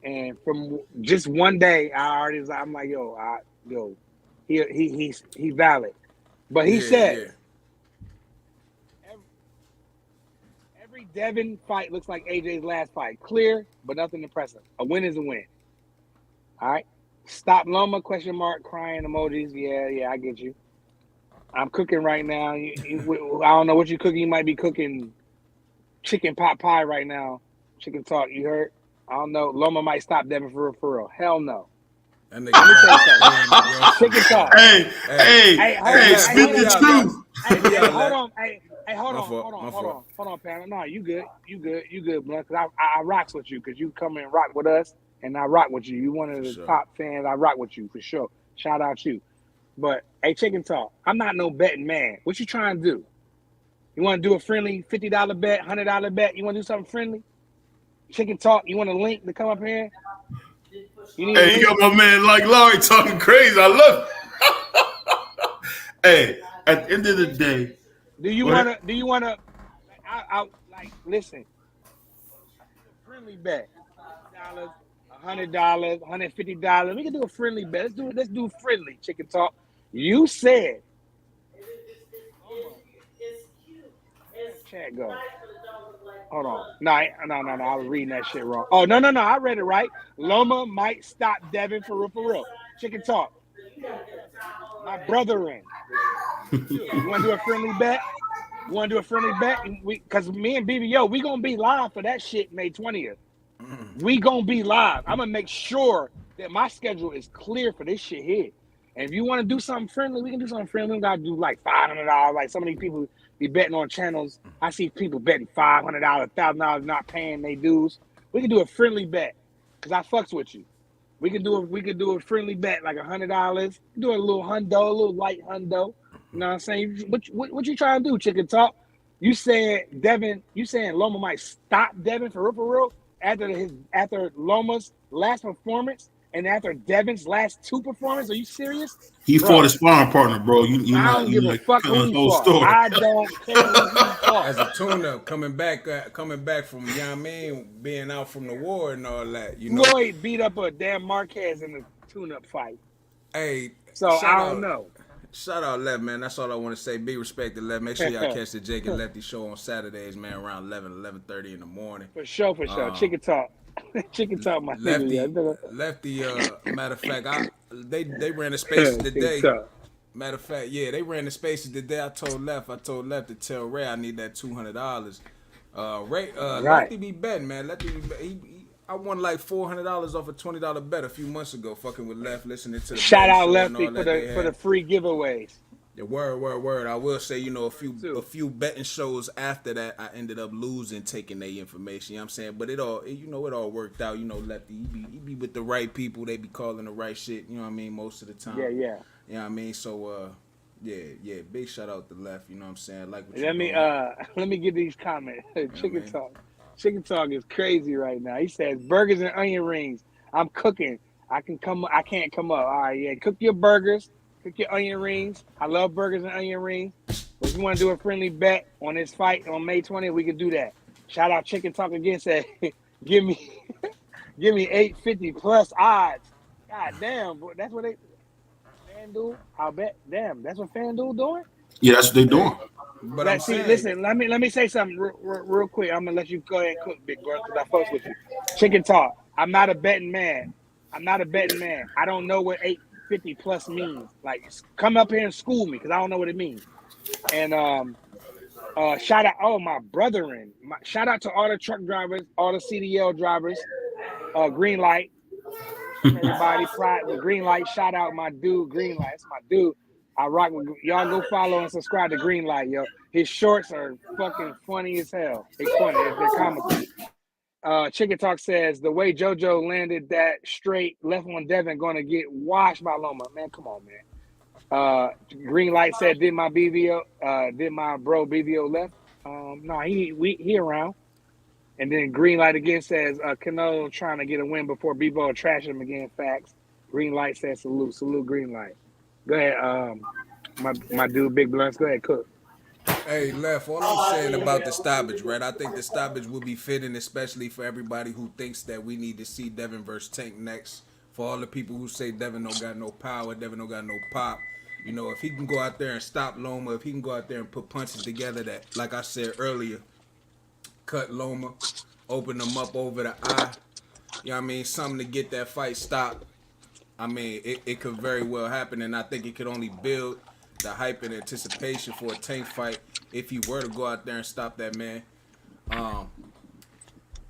[SPEAKER 2] and from just one day, I'm like, he's valid. But he said every Devin fight looks like AJ's last fight. Clear, but nothing impressive. A win is a win. All right. Stop Loma, ? Crying emojis. Yeah, I get you. I'm cooking right now. I don't know what you're cooking. You might be cooking chicken pot pie right now. Chicken Talk, you heard? I don't know. Loma might stop Devin for real. Hell no.
[SPEAKER 3] That nigga,
[SPEAKER 2] Let me tell you something. Chicken Talk.
[SPEAKER 1] Hey, speak the truth.
[SPEAKER 2] Hold on, Pam. No, you good, bro. Cause I rocks with you, cause you come and rock with us, and I rock with you. You one of the top fans. I rock with you for sure. Shout out you. But hey, Chicken Talk, I'm not no betting man. What you trying to do? You want to do a friendly $50 bet, $100 bet? You want to do something friendly? Chicken Talk, you want a link to come up here?
[SPEAKER 1] You got my man like Larry talking crazy. I love it. Hey, at the end of the day,
[SPEAKER 2] do you wanna listen, friendly bet. $100, $150. We can do a friendly bet. Let's do friendly, Chicken Talk. You said chat go. Hold on. No, I was reading that shit wrong. Oh, no. I read it right. Loma might stop Devin for real. Chicken Talk. My brethren. You want to do a friendly bet? Because me and BBO, we going to be live for that shit May 20th. We going to be live. I'm going to make sure that my schedule is clear for this shit here. And if you want to do something friendly, we can do something friendly. We got to do like $500. Like some of these people be betting on channels. I see people betting $500, $1,000 not paying their dues. We can do a friendly bet because I fucks with you. We can do a friendly bet like $100. Do a little light hundo. You know what I'm saying? What you trying to do, Chicken Talk? You saying Loma might stop Devin for real after Loma's last performance and after Devin's last two performances? Are you serious?
[SPEAKER 1] He fought his sparring partner, bro.
[SPEAKER 2] I don't give a fuck who he fought. I don't care who he fought.
[SPEAKER 3] As a tune-up, coming back from, you know what I mean, being out from the war and all that, you know.
[SPEAKER 2] Floyd beat up a damn Marquez in the tune-up fight.
[SPEAKER 3] Hey,
[SPEAKER 2] so I don't know.
[SPEAKER 3] Shout out Left, man. That's all I want to say. Be respected, Left. Make sure y'all catch the Jake and Lefty show on Saturdays, man, around 11:30 in the morning.
[SPEAKER 2] For sure. Chicken Talk. Chicken Talk, my
[SPEAKER 3] Lefty, matter of fact, they ran the spaces today. Matter of fact, yeah, they ran the spaces today. I told Left to tell Ray I need that $200. Ray, Lefty be betting, man. Lefty be betting. I won like $400 off a $20 bet a few months ago, fucking with Left, listening to the
[SPEAKER 2] shout out Lefty for the free giveaways.
[SPEAKER 3] Yeah, word. I will say, you know, a few betting shows after that, I ended up losing, taking their information. You know what I'm saying? But it all worked out. You know, Lefty, he be with the right people. They be calling the right shit. You know what I mean? Most of the time.
[SPEAKER 2] Yeah.
[SPEAKER 3] You know what I mean? So, yeah. Big shout out to Left. You know what I'm saying? Like what
[SPEAKER 2] let me get these comments. Chicken Talk is crazy right now. He says burgers and onion rings. I'm cooking. I can't come up. All right, yeah. Cook your burgers. Cook your onion rings. I love burgers and onion rings. But if you want to do a friendly bet on this fight on May 20th, we can do that. Shout out Chicken Talk again. Said, give me Give me 850 plus odds. God damn, boy, that's what they FanDuel. I'll bet. Damn, that's what FanDuel doing.
[SPEAKER 1] Yeah, that's what they're
[SPEAKER 3] Hey,
[SPEAKER 1] doing.
[SPEAKER 3] but I'm
[SPEAKER 2] Let's see.
[SPEAKER 3] saying,
[SPEAKER 2] Listen, let me say something real quick. I'm gonna let you go ahead and cook, big bro, because I fucks with you. Chicken talk. I'm not a betting man. I don't know what 850 plus means. Like, come up here and school me, because I don't know what it means. And shout out, my brethren. Shout out to all the truck drivers, all the CDL drivers. Green light. Everybody, pride with Green light. Shout out my dude, Green light. That's my dude. I rock with y'all. Go follow and subscribe to Green Light, yo. His shorts are fucking funny as hell. They funny. They're comical. Chicken Talk says the way JoJo landed that straight left on Devin gonna get washed by Loma. Man, come on, man. Green Light said, did my bro BVO left? No, he around. And then Green Light again says Canelo trying to get a win before Bebo trash him again. Facts. Green Light says salute Green Light. Go ahead, my dude Big Blunts. Go ahead, cook.
[SPEAKER 3] hey, Left, all I'm saying about the stoppage, right? I think the stoppage will be fitting, especially for everybody who thinks that we need to see Devin versus Tank next. For all the people who say Devin don't got no power, Devin don't got no pop. You know, if he can go out there and stop Loma, if he can go out there and put punches together that, like I said earlier, cut Loma, open them up over the eye. You know what I mean? Something to get that fight stopped. I mean, it could very well happen, and I think it could only build the hype and anticipation for a Tank fight if he were to go out there and stop that man.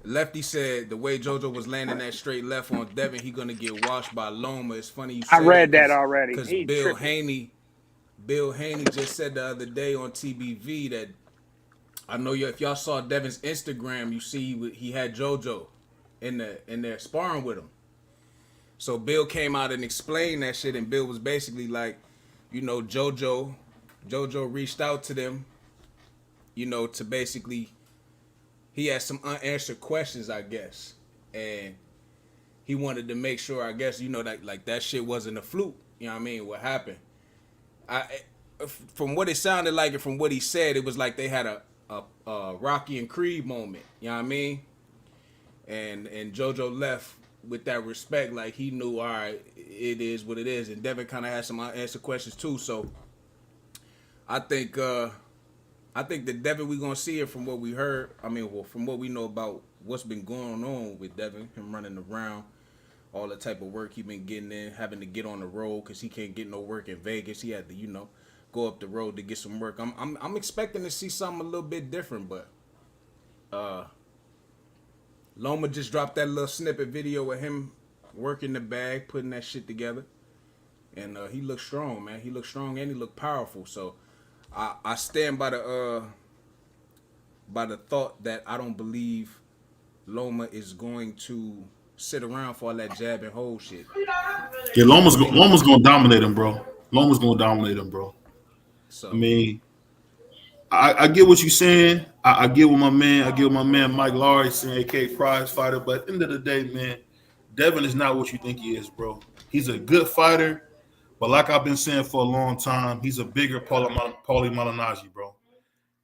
[SPEAKER 3] Lefty said the way JoJo was landing that straight left on Devin, he gonna get washed by Loma. It's funny you say
[SPEAKER 2] I read that already.
[SPEAKER 3] because
[SPEAKER 2] He
[SPEAKER 3] Bill
[SPEAKER 2] tripping.
[SPEAKER 3] Haney just said the other day on TBV that I know if y'all saw Devin's Instagram, you see he had JoJo in there sparring with him. So Bill came out and explained that shit, and Bill was basically like, you know, JoJo reached out to them, you know, to basically, he had some unanswered questions, I guess, and he wanted to make sure, I guess, you know, that like that shit wasn't a fluke. You know what I mean? What happened? From what it sounded like and from what he said, it was like they had a Rocky and Creed moment. You know what I mean? And JoJo left with that respect, like he knew, all right, it is what it is. And Devin kind of had some unanswered questions too. So I think the Devin we gonna see it from what we heard. I mean, well, from what we know about what's been going on with Devin, him running around, all the type of work he been getting in, having to get on the road because he can't get no work in Vegas. He had to, you know, go up the road to get some work. I'm expecting to see something a little bit different, but Loma just dropped that little snippet video of him working the bag, putting that shit together. And he looked strong, man. He looked strong and he looked powerful. So I stand by the thought that I don't believe Loma is going to sit around for all that jab and hold shit.
[SPEAKER 1] Yeah, Loma's gonna dominate him, bro. Loma's gonna dominate him, bro.
[SPEAKER 3] So
[SPEAKER 1] I mean, I get what you're saying. I get what my man Mike Laurie saying, aka prize fighter. But at the end of the day, man, Devin is not what you think he is, bro. He's a good fighter, but like I've been saying for a long time, he's a bigger Paulie Malignaggi, bro.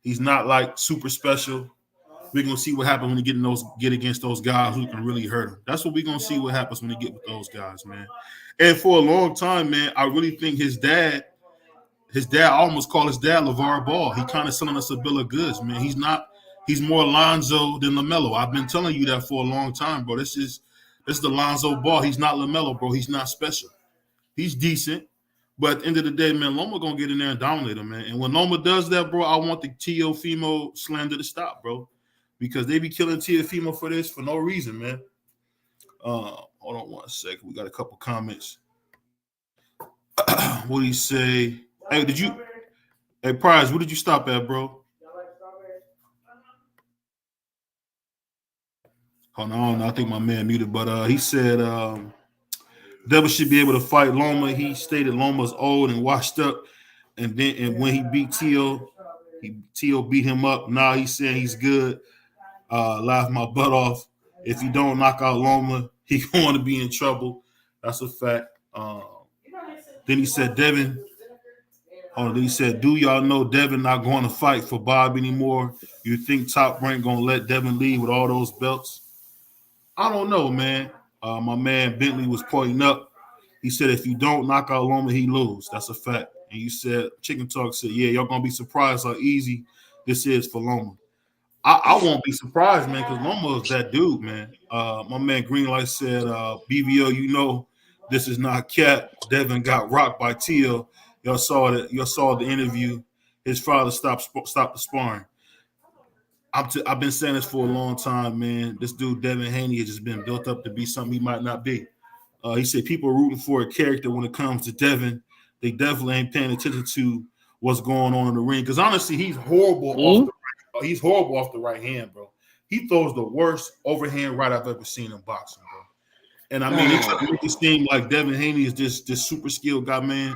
[SPEAKER 1] He's not like super special. We're gonna see what happens when he get against those guys who can really hurt him. That's what we're gonna see what happens when he get with those guys, man. And for a long time, man, I really think his dad, I almost call his dad LeVar Ball. He kind of selling us a bill of goods, man. He's more Lonzo than LaMelo. I've been telling you that for a long time, bro. This is the Lonzo Ball. He's not LaMelo, bro. He's not special. He's decent. But at the end of the day, man, Loma gonna get in there and dominate him, man. And when Loma does that, bro, I want the Teofimo slander to stop, bro. Because they be killing Teofimo for this for no reason, man. Hold on one second. We got a couple comments. What do you say? Hey, Prize, what did you stop at, bro? Hold on, I think my man muted, but he said Devin should be able to fight Loma. He stated Loma's old and washed up, and when he beat Tio beat him up. Now he's saying he's good. Laugh my butt off. If he don't knock out Loma, he going to be in trouble. That's a fact. Then he said Devin. Then he said, do y'all know Devin not going to fight for Bob anymore? You think Top Rank going to let Devin leave with all those belts? I don't know, man. My man Bentley was pointing up. He said if you don't knock out Loma, he lose. That's a fact. And you said Chicken Talk said, yeah, y'all gonna be surprised how easy this is for Loma. I won't be surprised, man, because Loma is that dude, man. My man Greenlight said, BVO, you know, this is not cat. Devin got rocked by Teal. Y'all saw that. Y'all saw the interview. His father stopped the sparring. I've been saying this for a long time, man. This dude, Devin Haney, has just been built up to be something he might not be. He said people are rooting for a character when it comes to Devin. They definitely ain't paying attention to what's going on in the ring. Because honestly, he's horrible off the right hand, bro. He throws the worst overhand right I've ever seen in boxing, bro. And I mean, they try to make it seem like Devin Haney is this super skilled guy, man.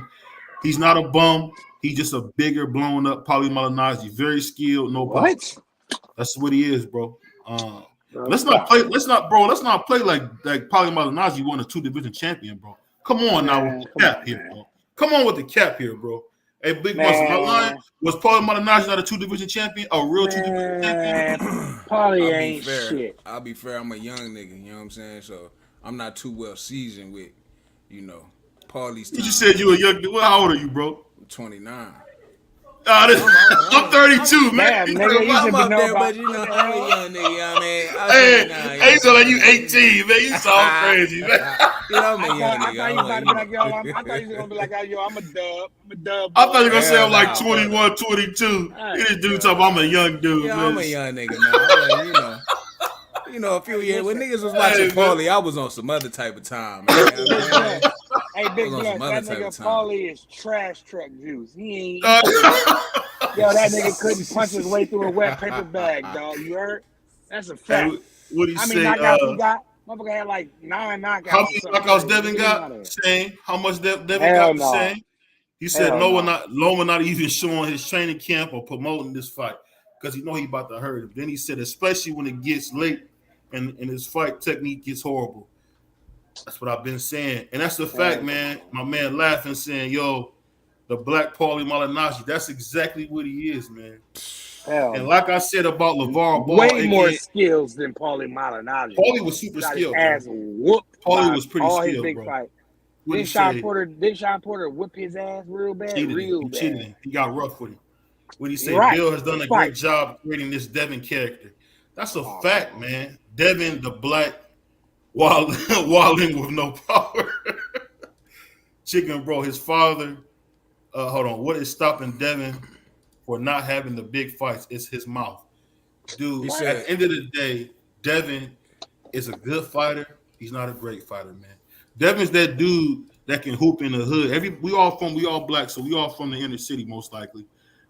[SPEAKER 1] He's not a bum. He's just a bigger, blown up Paulie Malignaggi. Very skilled, no problem. That's what he is, bro. Let's not play like Paulie Malignaggi won a 2-division champion, bro. Come on now with the cap here, bro. Come on with the cap here, bro. Hey, Big Muscle, my line was Paulie Malignaggi not a 2-division champion? A real 2-division champion?
[SPEAKER 2] Paulie ain't shit.
[SPEAKER 3] I'll be fair. I'm a young nigga. You know what I'm saying? So I'm not too well seasoned with, Paulie's.
[SPEAKER 1] You just said you a young dude. How old are you, bro?
[SPEAKER 3] 29.
[SPEAKER 1] I'm 32, man.
[SPEAKER 2] Damn, nigga,
[SPEAKER 3] I'm up there, but I'm a young nigga, I mean.
[SPEAKER 1] Hey, you sound like you 18, man. You sound crazy, man.
[SPEAKER 3] I'm a young nigga.
[SPEAKER 2] I thought you was gonna be like, yo, I'm a dub.
[SPEAKER 1] I thought you were gonna say I'm like 21, 22. This dude talking about I'm a young dude, man.
[SPEAKER 3] I'm a young nigga, man. A few years when niggas was watching Paulie, I was on some other type of time, man.
[SPEAKER 2] Hey, Big Bless, that nigga Paulie is trash truck juice. He ain't. That nigga couldn't punch his way through a wet paper bag, dog. You heard? That's a fact.
[SPEAKER 1] What do you say?
[SPEAKER 2] Knockouts he got? Motherfucker had like 9 knockouts.
[SPEAKER 1] How many knockouts Devin got? Same. How much Devin got? The same. He said Loma not even showing his training camp or promoting this fight because he know he about to hurt him. Then he said, especially when it gets late and his fight technique gets horrible. That's what I've been saying. And that's the fact, man. My man laughing saying, yo, the black Paulie Malignaggi, that's exactly what he is, man. And like I said about LeVar Ball,
[SPEAKER 2] way more skills than Paulie Malignaggi.
[SPEAKER 1] Paulie was super skilled.
[SPEAKER 2] Ass whooped.
[SPEAKER 1] Paulie was pretty
[SPEAKER 2] all
[SPEAKER 1] skilled,
[SPEAKER 2] his big
[SPEAKER 1] bro.
[SPEAKER 2] Fight. Did Sean Porter whip his ass real bad?
[SPEAKER 1] He cheated him. He got rough with him. What he say? Bill has done a great job creating this Devin character. That's a fact, man. Devin, the black, wilding with no power. Chicken, bro. His father. Hold on. What is stopping Devin for not having the big fights? It's his mouth. Dude, at the end of the day, Devin is a good fighter. He's not a great fighter, man. Devin's that dude that can hoop in the hood. We all black, so we all from the inner city, most likely.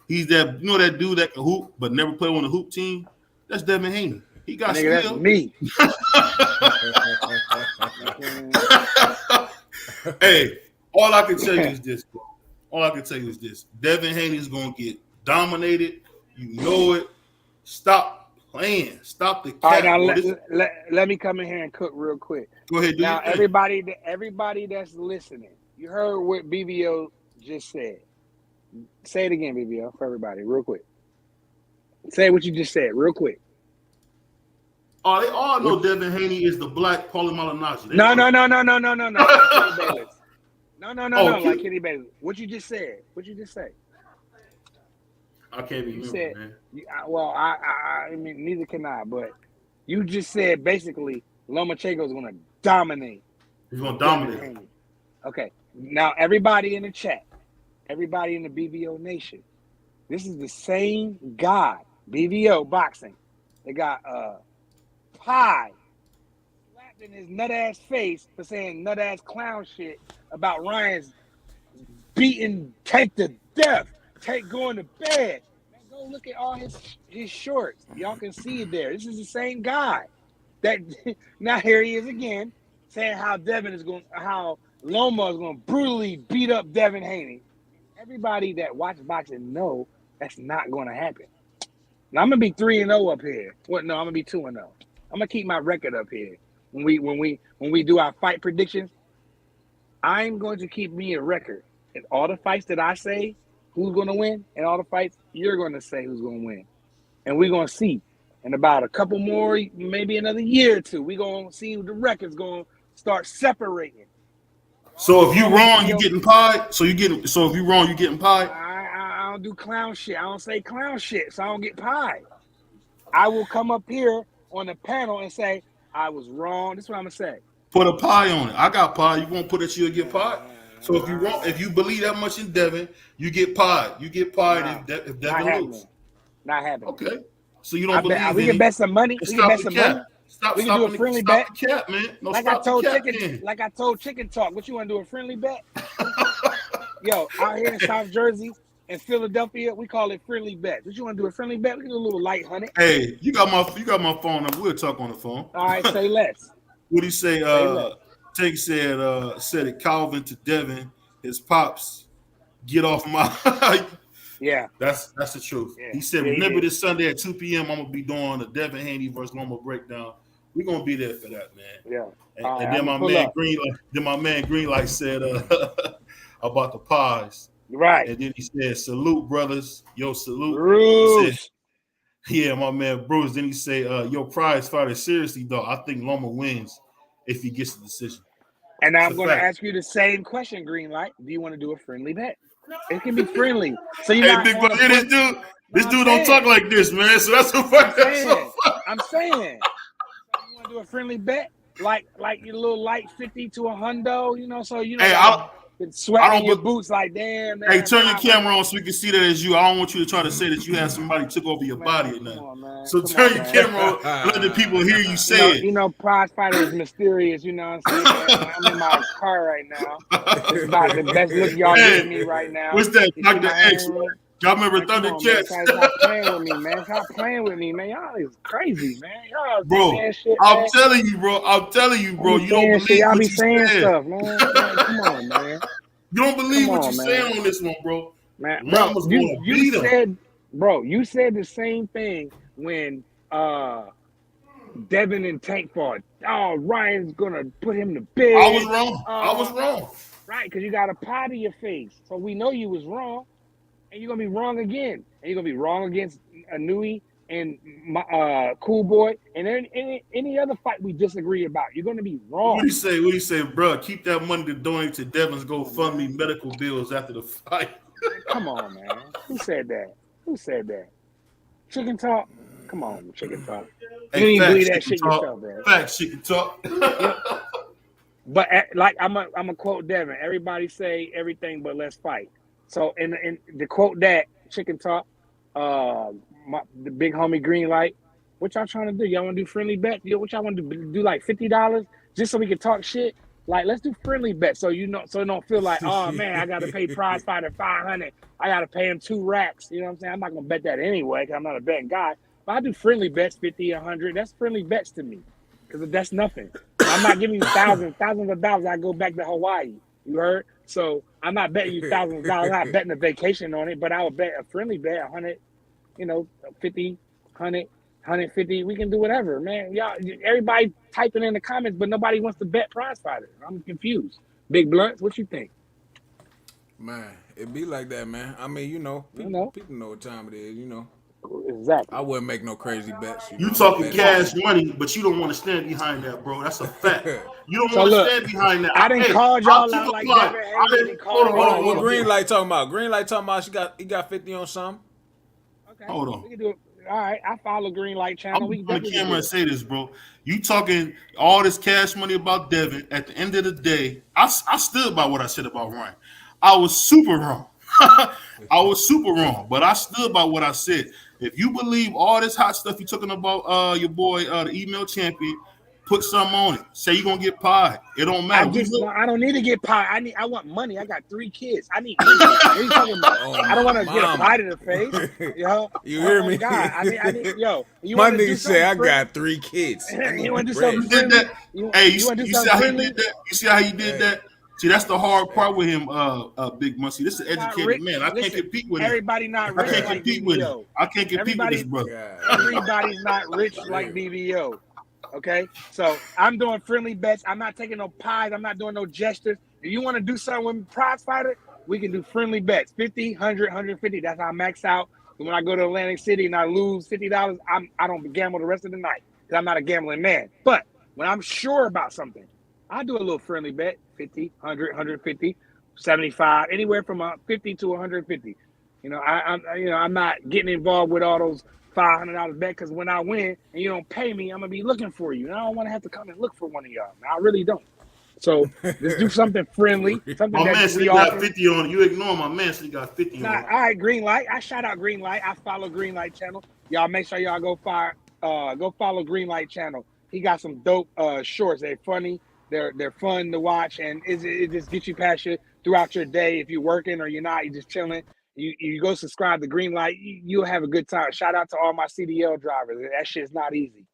[SPEAKER 1] He's that, that dude that can hoop but never play on the hoop team. That's Devin Haney. He got skill.
[SPEAKER 2] That's me.
[SPEAKER 1] Hey, all I can tell you is this, bro. Devin Haney is going to get dominated. You know it. Stop playing. Stop the cap.
[SPEAKER 2] All right, now let me come in here and cook real quick.
[SPEAKER 1] Go ahead.
[SPEAKER 2] Now, everybody that's listening, you heard what BVO just said. Say it again, BVO, for everybody, real quick. Say what you just said, real quick.
[SPEAKER 1] Oh, they all know Devin Haney is the black Paulie Malignaggi.
[SPEAKER 2] No. Like Kenny Bailey. What you just said?
[SPEAKER 1] I can't remember, man.
[SPEAKER 2] I mean, neither can I. But you just said basically Lomachenko is going to dominate.
[SPEAKER 1] He's going to dominate.
[SPEAKER 2] Okay. Now, everybody in the chat, everybody in the BVO Nation, this is the same guy, BVO Boxing. They got Pie slapped in his nut ass face for saying nut ass clown shit about Ryan's beating Tank to death, Tank going to bed. Man, go look at all his shorts. Y'all can see it there. This is the same guy. That now here he is again saying how Loma is going to brutally beat up Devin Haney. Everybody that watches boxing know that's not going to happen. Now I'm gonna be 3-0 up here. I'm gonna be 2-0. I'm gonna keep my record up here. When we do our fight predictions, I'm going to keep me a record. And all the fights that I say who's gonna win, and all the fights you're gonna say who's gonna win. And we're gonna see In about a couple more, maybe another year or two, we gonna see the records gonna start separating.
[SPEAKER 1] So if you wrong, you getting pied. So if you wrong, you getting pied.
[SPEAKER 2] I don't do clown shit. I don't say clown shit, so I don't get pied. I will come up here on the panel and say I was wrong. This is what I'm gonna say.
[SPEAKER 1] Put a pie on it. I got pie. You won't put it, you'll get pied. So if you believe that much in Devin, you get pied. You get pied if Devin loses.
[SPEAKER 2] Not happening.
[SPEAKER 1] Okay. So you don't believe
[SPEAKER 2] we can bet some money. We can bet some money. We can do a friendly bet.
[SPEAKER 1] The cap, man. No,
[SPEAKER 2] like I told Chicken Talk. What you want to do, a friendly bet? Yo, out here in South Jersey and Philadelphia, we call it friendly bet. What you want to do, a friendly bet? We can do a little light, honey.
[SPEAKER 1] Hey, you got my phone number. We'll talk on the phone.
[SPEAKER 2] All right, say less.
[SPEAKER 1] What he say? Tank said it Calvin to Devin, his pops, get off my
[SPEAKER 2] Yeah.
[SPEAKER 1] That's the truth. Yeah. He said, remember this Sunday at 2 p.m. I'm gonna be doing the Devin Haney versus Loma breakdown. We're gonna be there for that, man.
[SPEAKER 2] Yeah.
[SPEAKER 1] And then my man Greenlight said about the pies.
[SPEAKER 2] Right.
[SPEAKER 1] And then he said, salute, brothers. Yo, salute.
[SPEAKER 2] Bruce.
[SPEAKER 1] Yeah, my man Bruce. Then he say, yo, prize fighter, seriously, though, I think Loma wins if he gets the decision.
[SPEAKER 2] And I'm going to ask you the same question, Greenlight. Do you want to do a friendly bet? It can be friendly. So you
[SPEAKER 1] this dude don't talk like this, man. So that's so funny.
[SPEAKER 2] I'm saying. So you want to do a friendly bet? Like your little light 50 to a hundo, so sweating your boots like damn. Man,
[SPEAKER 1] hey, turn your camera on so we can see that as you. I don't want you to try to say that you had somebody took over your body or nothing. So turn your camera on and let the people hear you say it.
[SPEAKER 2] Prize fighter is mysterious. You know what I'm saying? I'm in my car right now. It's about the best look y'all giving me right now.
[SPEAKER 1] What's that, Dr. X? Y'all remember Thundercats?
[SPEAKER 2] Stop playing with me, man. Stop playing with me, man. Y'all is crazy, man. Y'all
[SPEAKER 1] bro,
[SPEAKER 2] shit,
[SPEAKER 1] I'm telling you, bro. You don't believe
[SPEAKER 2] y'all
[SPEAKER 1] what
[SPEAKER 2] be
[SPEAKER 1] you
[SPEAKER 2] saying
[SPEAKER 1] said.
[SPEAKER 2] Stuff, man. Come on, man.
[SPEAKER 1] You don't believe what you're saying on this one, bro.
[SPEAKER 2] Man, you said the same thing when Devin and Tank fought. Oh, Ryan's gonna put him to bed.
[SPEAKER 1] I was wrong.
[SPEAKER 2] Right, because you got a pie to your face. So we know you was wrong. And you're gonna be wrong again. And you're gonna be wrong against Anui and Cool Boy and any other fight we disagree about. You're gonna be wrong.
[SPEAKER 1] What do you say, bro? Keep that money to donate to Devin's GoFundMe medical bills after the fight.
[SPEAKER 2] Come on, man. Who said that? Chicken Talk? Come on, Chicken Talk. You didn't believe that shit yourself, bro.
[SPEAKER 1] Facts, Chicken Talk.
[SPEAKER 2] But I'm a quote Devin. Everybody say everything but let's fight. So in the quote that Chicken Talk, the big homie Greenlight, what y'all trying to do? Y'all want to do friendly bet? What y'all want to do like $50 just so we can talk shit? Like, let's do friendly bet so so it don't feel like, oh man, I got to pay prize fighter $500. I got to pay him 2 racks. You know what I'm saying? I'm not gonna bet that anyway because I'm not a betting guy. But I do friendly bets, 50, 100. That's friendly bets to me because that's nothing. I'm not giving you thousands of dollars. I go back to Hawaii. You heard? So I'm not betting you thousands of dollars. I'm not betting a vacation on it, but I would bet a friendly bet, 100, 50, 100, 150. We can do whatever, man. Y'all, everybody typing in the comments, but nobody wants to bet prize fighter. I'm confused. Big Blunts, what you think?
[SPEAKER 3] Man, it be like that, man. I mean, people know what time it is,
[SPEAKER 2] Exactly.
[SPEAKER 3] I wouldn't make no crazy bets.
[SPEAKER 1] You talking cash money, but you don't want to stand behind that, bro. That's a fact. You don't want to stand behind that.
[SPEAKER 2] I didn't call y'all out like that.
[SPEAKER 3] Hold on. What Greenlight talking about? Greenlight talking about he got 50 on something.
[SPEAKER 2] Okay.
[SPEAKER 1] Hold on.
[SPEAKER 2] We can do it. All right, I follow Greenlight channel.
[SPEAKER 1] I'm on the camera and say this, bro. You talking all this cash money about Devin. At the end of the day, I stood by what I said about Ryan. I was super wrong. But I stood by what I said. If you believe all this hot stuff you're talking about, your boy, the email champion, put something on it. Say you're gonna get pied. It don't matter.
[SPEAKER 2] I don't need to get pied. I want money. I got 3 kids. I need money. What are you talking about? I don't want to get a pie to the face.
[SPEAKER 3] You hear me?
[SPEAKER 2] God. I need,
[SPEAKER 3] my nigga say I got 3 kids.
[SPEAKER 2] You want to do something
[SPEAKER 1] friendly? You see how he did that? You see how he did that? See, that's the hard part with him, Big Muncie. This is an educated man. I can't compete with him.
[SPEAKER 2] Everybody not rich like BBO.
[SPEAKER 1] I can't compete with this brother.
[SPEAKER 2] Everybody's not rich like BBO. Okay? So I'm doing friendly bets. I'm not taking no pies. I'm not doing no gestures. If you want to do something with prize fighter, we can do friendly bets. 50, 100, 150. That's our max out. When I go to Atlantic City and I lose $50, I don't gamble the rest of the night because I'm not a gambling man. But when I'm sure about something, I do a little friendly bet, 50, 100, 150, 75, anywhere from 50 to 150. I'm not getting involved with all those $500 bet because when I win and you don't pay me, I'm gonna be looking for you. And I don't want to have to come and look for one of y'all. I really don't. So just do something friendly, something
[SPEAKER 1] My man
[SPEAKER 2] that
[SPEAKER 1] said
[SPEAKER 2] we
[SPEAKER 1] he
[SPEAKER 2] all
[SPEAKER 1] got
[SPEAKER 2] can.
[SPEAKER 1] 50 on. You ignore my man said he got 50
[SPEAKER 2] Nah,
[SPEAKER 1] on.
[SPEAKER 2] all right, Green Light. I shout out Green Light. I follow Green Light channel. Y'all make sure y'all go follow Green Light channel. He got some dope shorts. They're funny. They're fun to watch, and it just gets you past you throughout your day. If you're working or you're not, you're just chilling. You go subscribe to Green Light. You'll have a good time. Shout out to all my CDL drivers. That shit's not easy.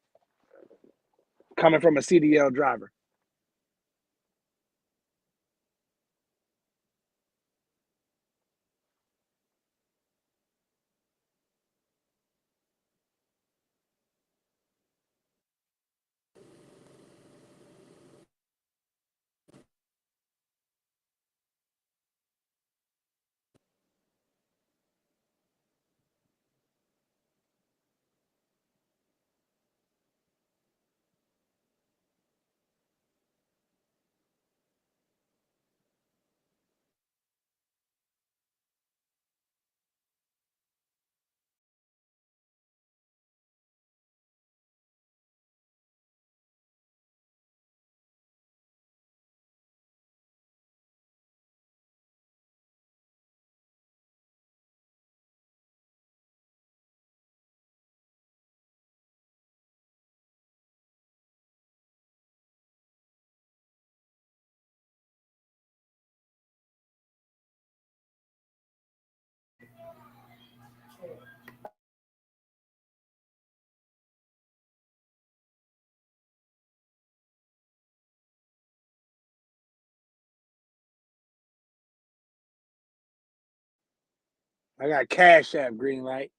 [SPEAKER 2] Coming from a CDL driver. I got Cash App Green Light.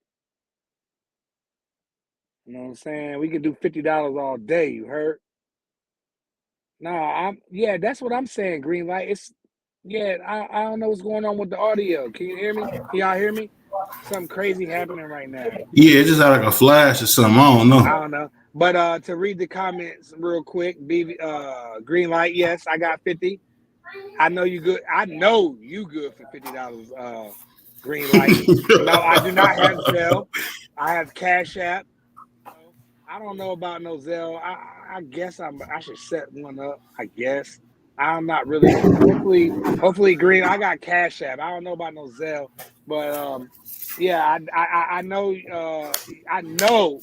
[SPEAKER 2] You know what I'm saying? We could do $50 all day. You heard? That's what I'm saying, Green Light. I don't know what's going on with the audio. Can you hear me? Can y'all hear me? Something crazy happening right now.
[SPEAKER 1] Yeah, it just had like a flash or something. I don't
[SPEAKER 2] I
[SPEAKER 1] know.
[SPEAKER 2] don't know. But to read the comments real quick, Green Light, yes, I got 50. I know you good. I know you good for $50, Green Light. No, I do not have Zelle. I have Cash App. I don't know about no Zelle. I guess I should set one up. I guess I'm not really. Hopefully, Green. I got Cash App. I don't know about no Zelle, but yeah, I know. I know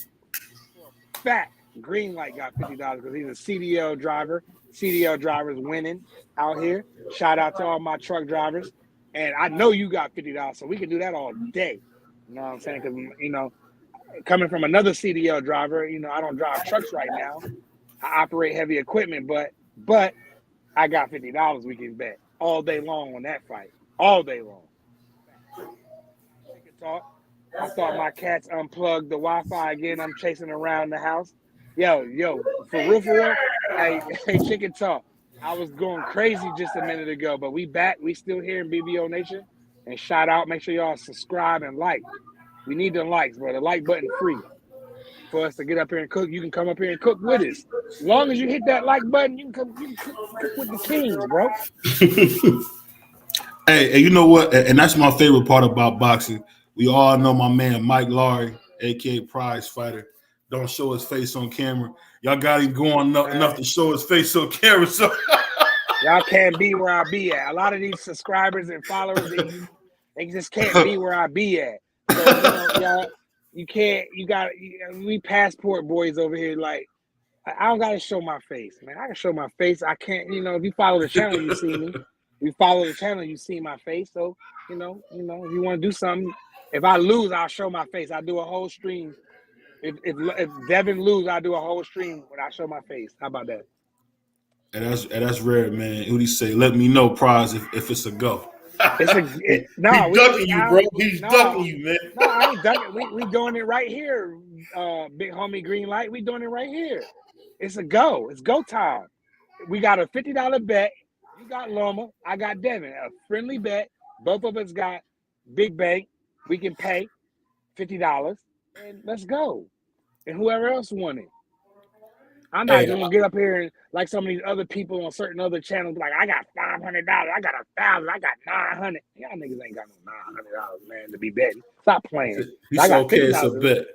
[SPEAKER 2] for a fact Green Light got $50 because he's a CDL driver. CDL drivers winning out here. Shout out to all my truck drivers, and I know you got $50, so we can do that all day. You know what I'm saying? Because coming from another CDL driver, I don't drive trucks right now. I operate heavy equipment, but I got $50 we can bet all day long on that fight. All day long. Chicken talk. I thought my cats unplugged the Wi-Fi again. I'm chasing around the house. Yo, for real, for real. Hey, chicken talk. I was going crazy just a minute ago, but we back. We still here in BBO Nation. And shout out. Make sure y'all subscribe and like. We need the likes, bro. The like button free for us to get up here and cook. You can come up here and cook with us. As long as you hit that like button, you can come. You can cook with the kings, bro.
[SPEAKER 1] Hey, you know what? And that's my favorite part about boxing. We all know my man Mike Laurie, aka Prize Fighter, don't show his face on camera. Y'all got him going enough to show his face on camera. So
[SPEAKER 2] y'all can't be where I be at. A lot of these subscribers and followers, they just can't be where I be at. So y'all, you can't. We passport boys over here. Like I don't gotta show my face, man. I can show my face. I can't. If you follow the channel, you see me. If you follow the channel, you see my face. So if you want to do something, if I lose, I'll show my face. I do a whole stream. If Devin lose, I do a whole stream when I show my face. How about that?
[SPEAKER 1] and that's rare, man. What he say? Let me know, Prize, if it's a go.
[SPEAKER 2] It's
[SPEAKER 1] He ducking you, bro. He's ducking you, man.
[SPEAKER 2] No, I ain't ducking. We doing it right here, big homie Green Light. We doing it right here. It's a go. It's go time. We got a $50 bet. You got Loma. I got Devin. A friendly bet. Both of us got big bank. We can pay. $50, and let's go. And whoever else won it. I'm not gonna get up here and like some of these other people on certain other channels, like I got $500, I got $1,000, I got $900. Y'all niggas ain't got no $900, man, to be betting. Stop playing.
[SPEAKER 1] He
[SPEAKER 2] I
[SPEAKER 1] said,
[SPEAKER 2] got
[SPEAKER 1] okay,
[SPEAKER 2] $50.
[SPEAKER 1] it's a bet.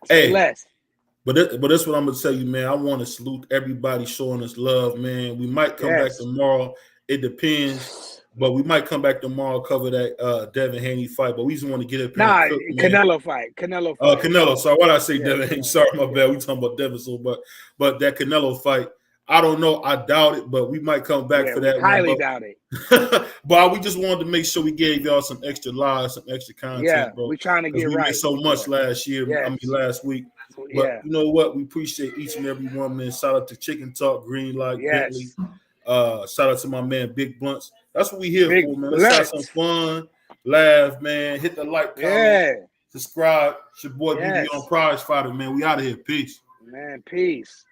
[SPEAKER 2] Say
[SPEAKER 1] Hey,
[SPEAKER 2] less.
[SPEAKER 1] but that's what I'm gonna tell you, man. I want to salute everybody showing us love, man. We might come back tomorrow. It depends, but we might come back tomorrow, cover that Devin Haney fight. But we just want to get up here.
[SPEAKER 2] Nah,
[SPEAKER 1] and cook,
[SPEAKER 2] Canelo fight.
[SPEAKER 1] Canelo. Sorry, why did I say Devin Haney? Sorry, my bad. We talking about Devin, but that Canelo fight. I don't know. I doubt it, but we might come back for that.
[SPEAKER 2] Highly doubt it.
[SPEAKER 1] But we just wanted to make sure we gave y'all some extra live, some extra content, bro.
[SPEAKER 2] We're trying to get
[SPEAKER 1] we missed so much last year. Last week. But you know what? We appreciate each and every one, man. Shout out to Chicken Talk, Green Light, Bentley. Shout out to my man Big Blunts. That's what we here for, man. Let's have some fun, laugh, man. Hit the like, comment, subscribe. It's your boy BB on Prize Fighter, man. We out of here. Peace.
[SPEAKER 2] Man, peace.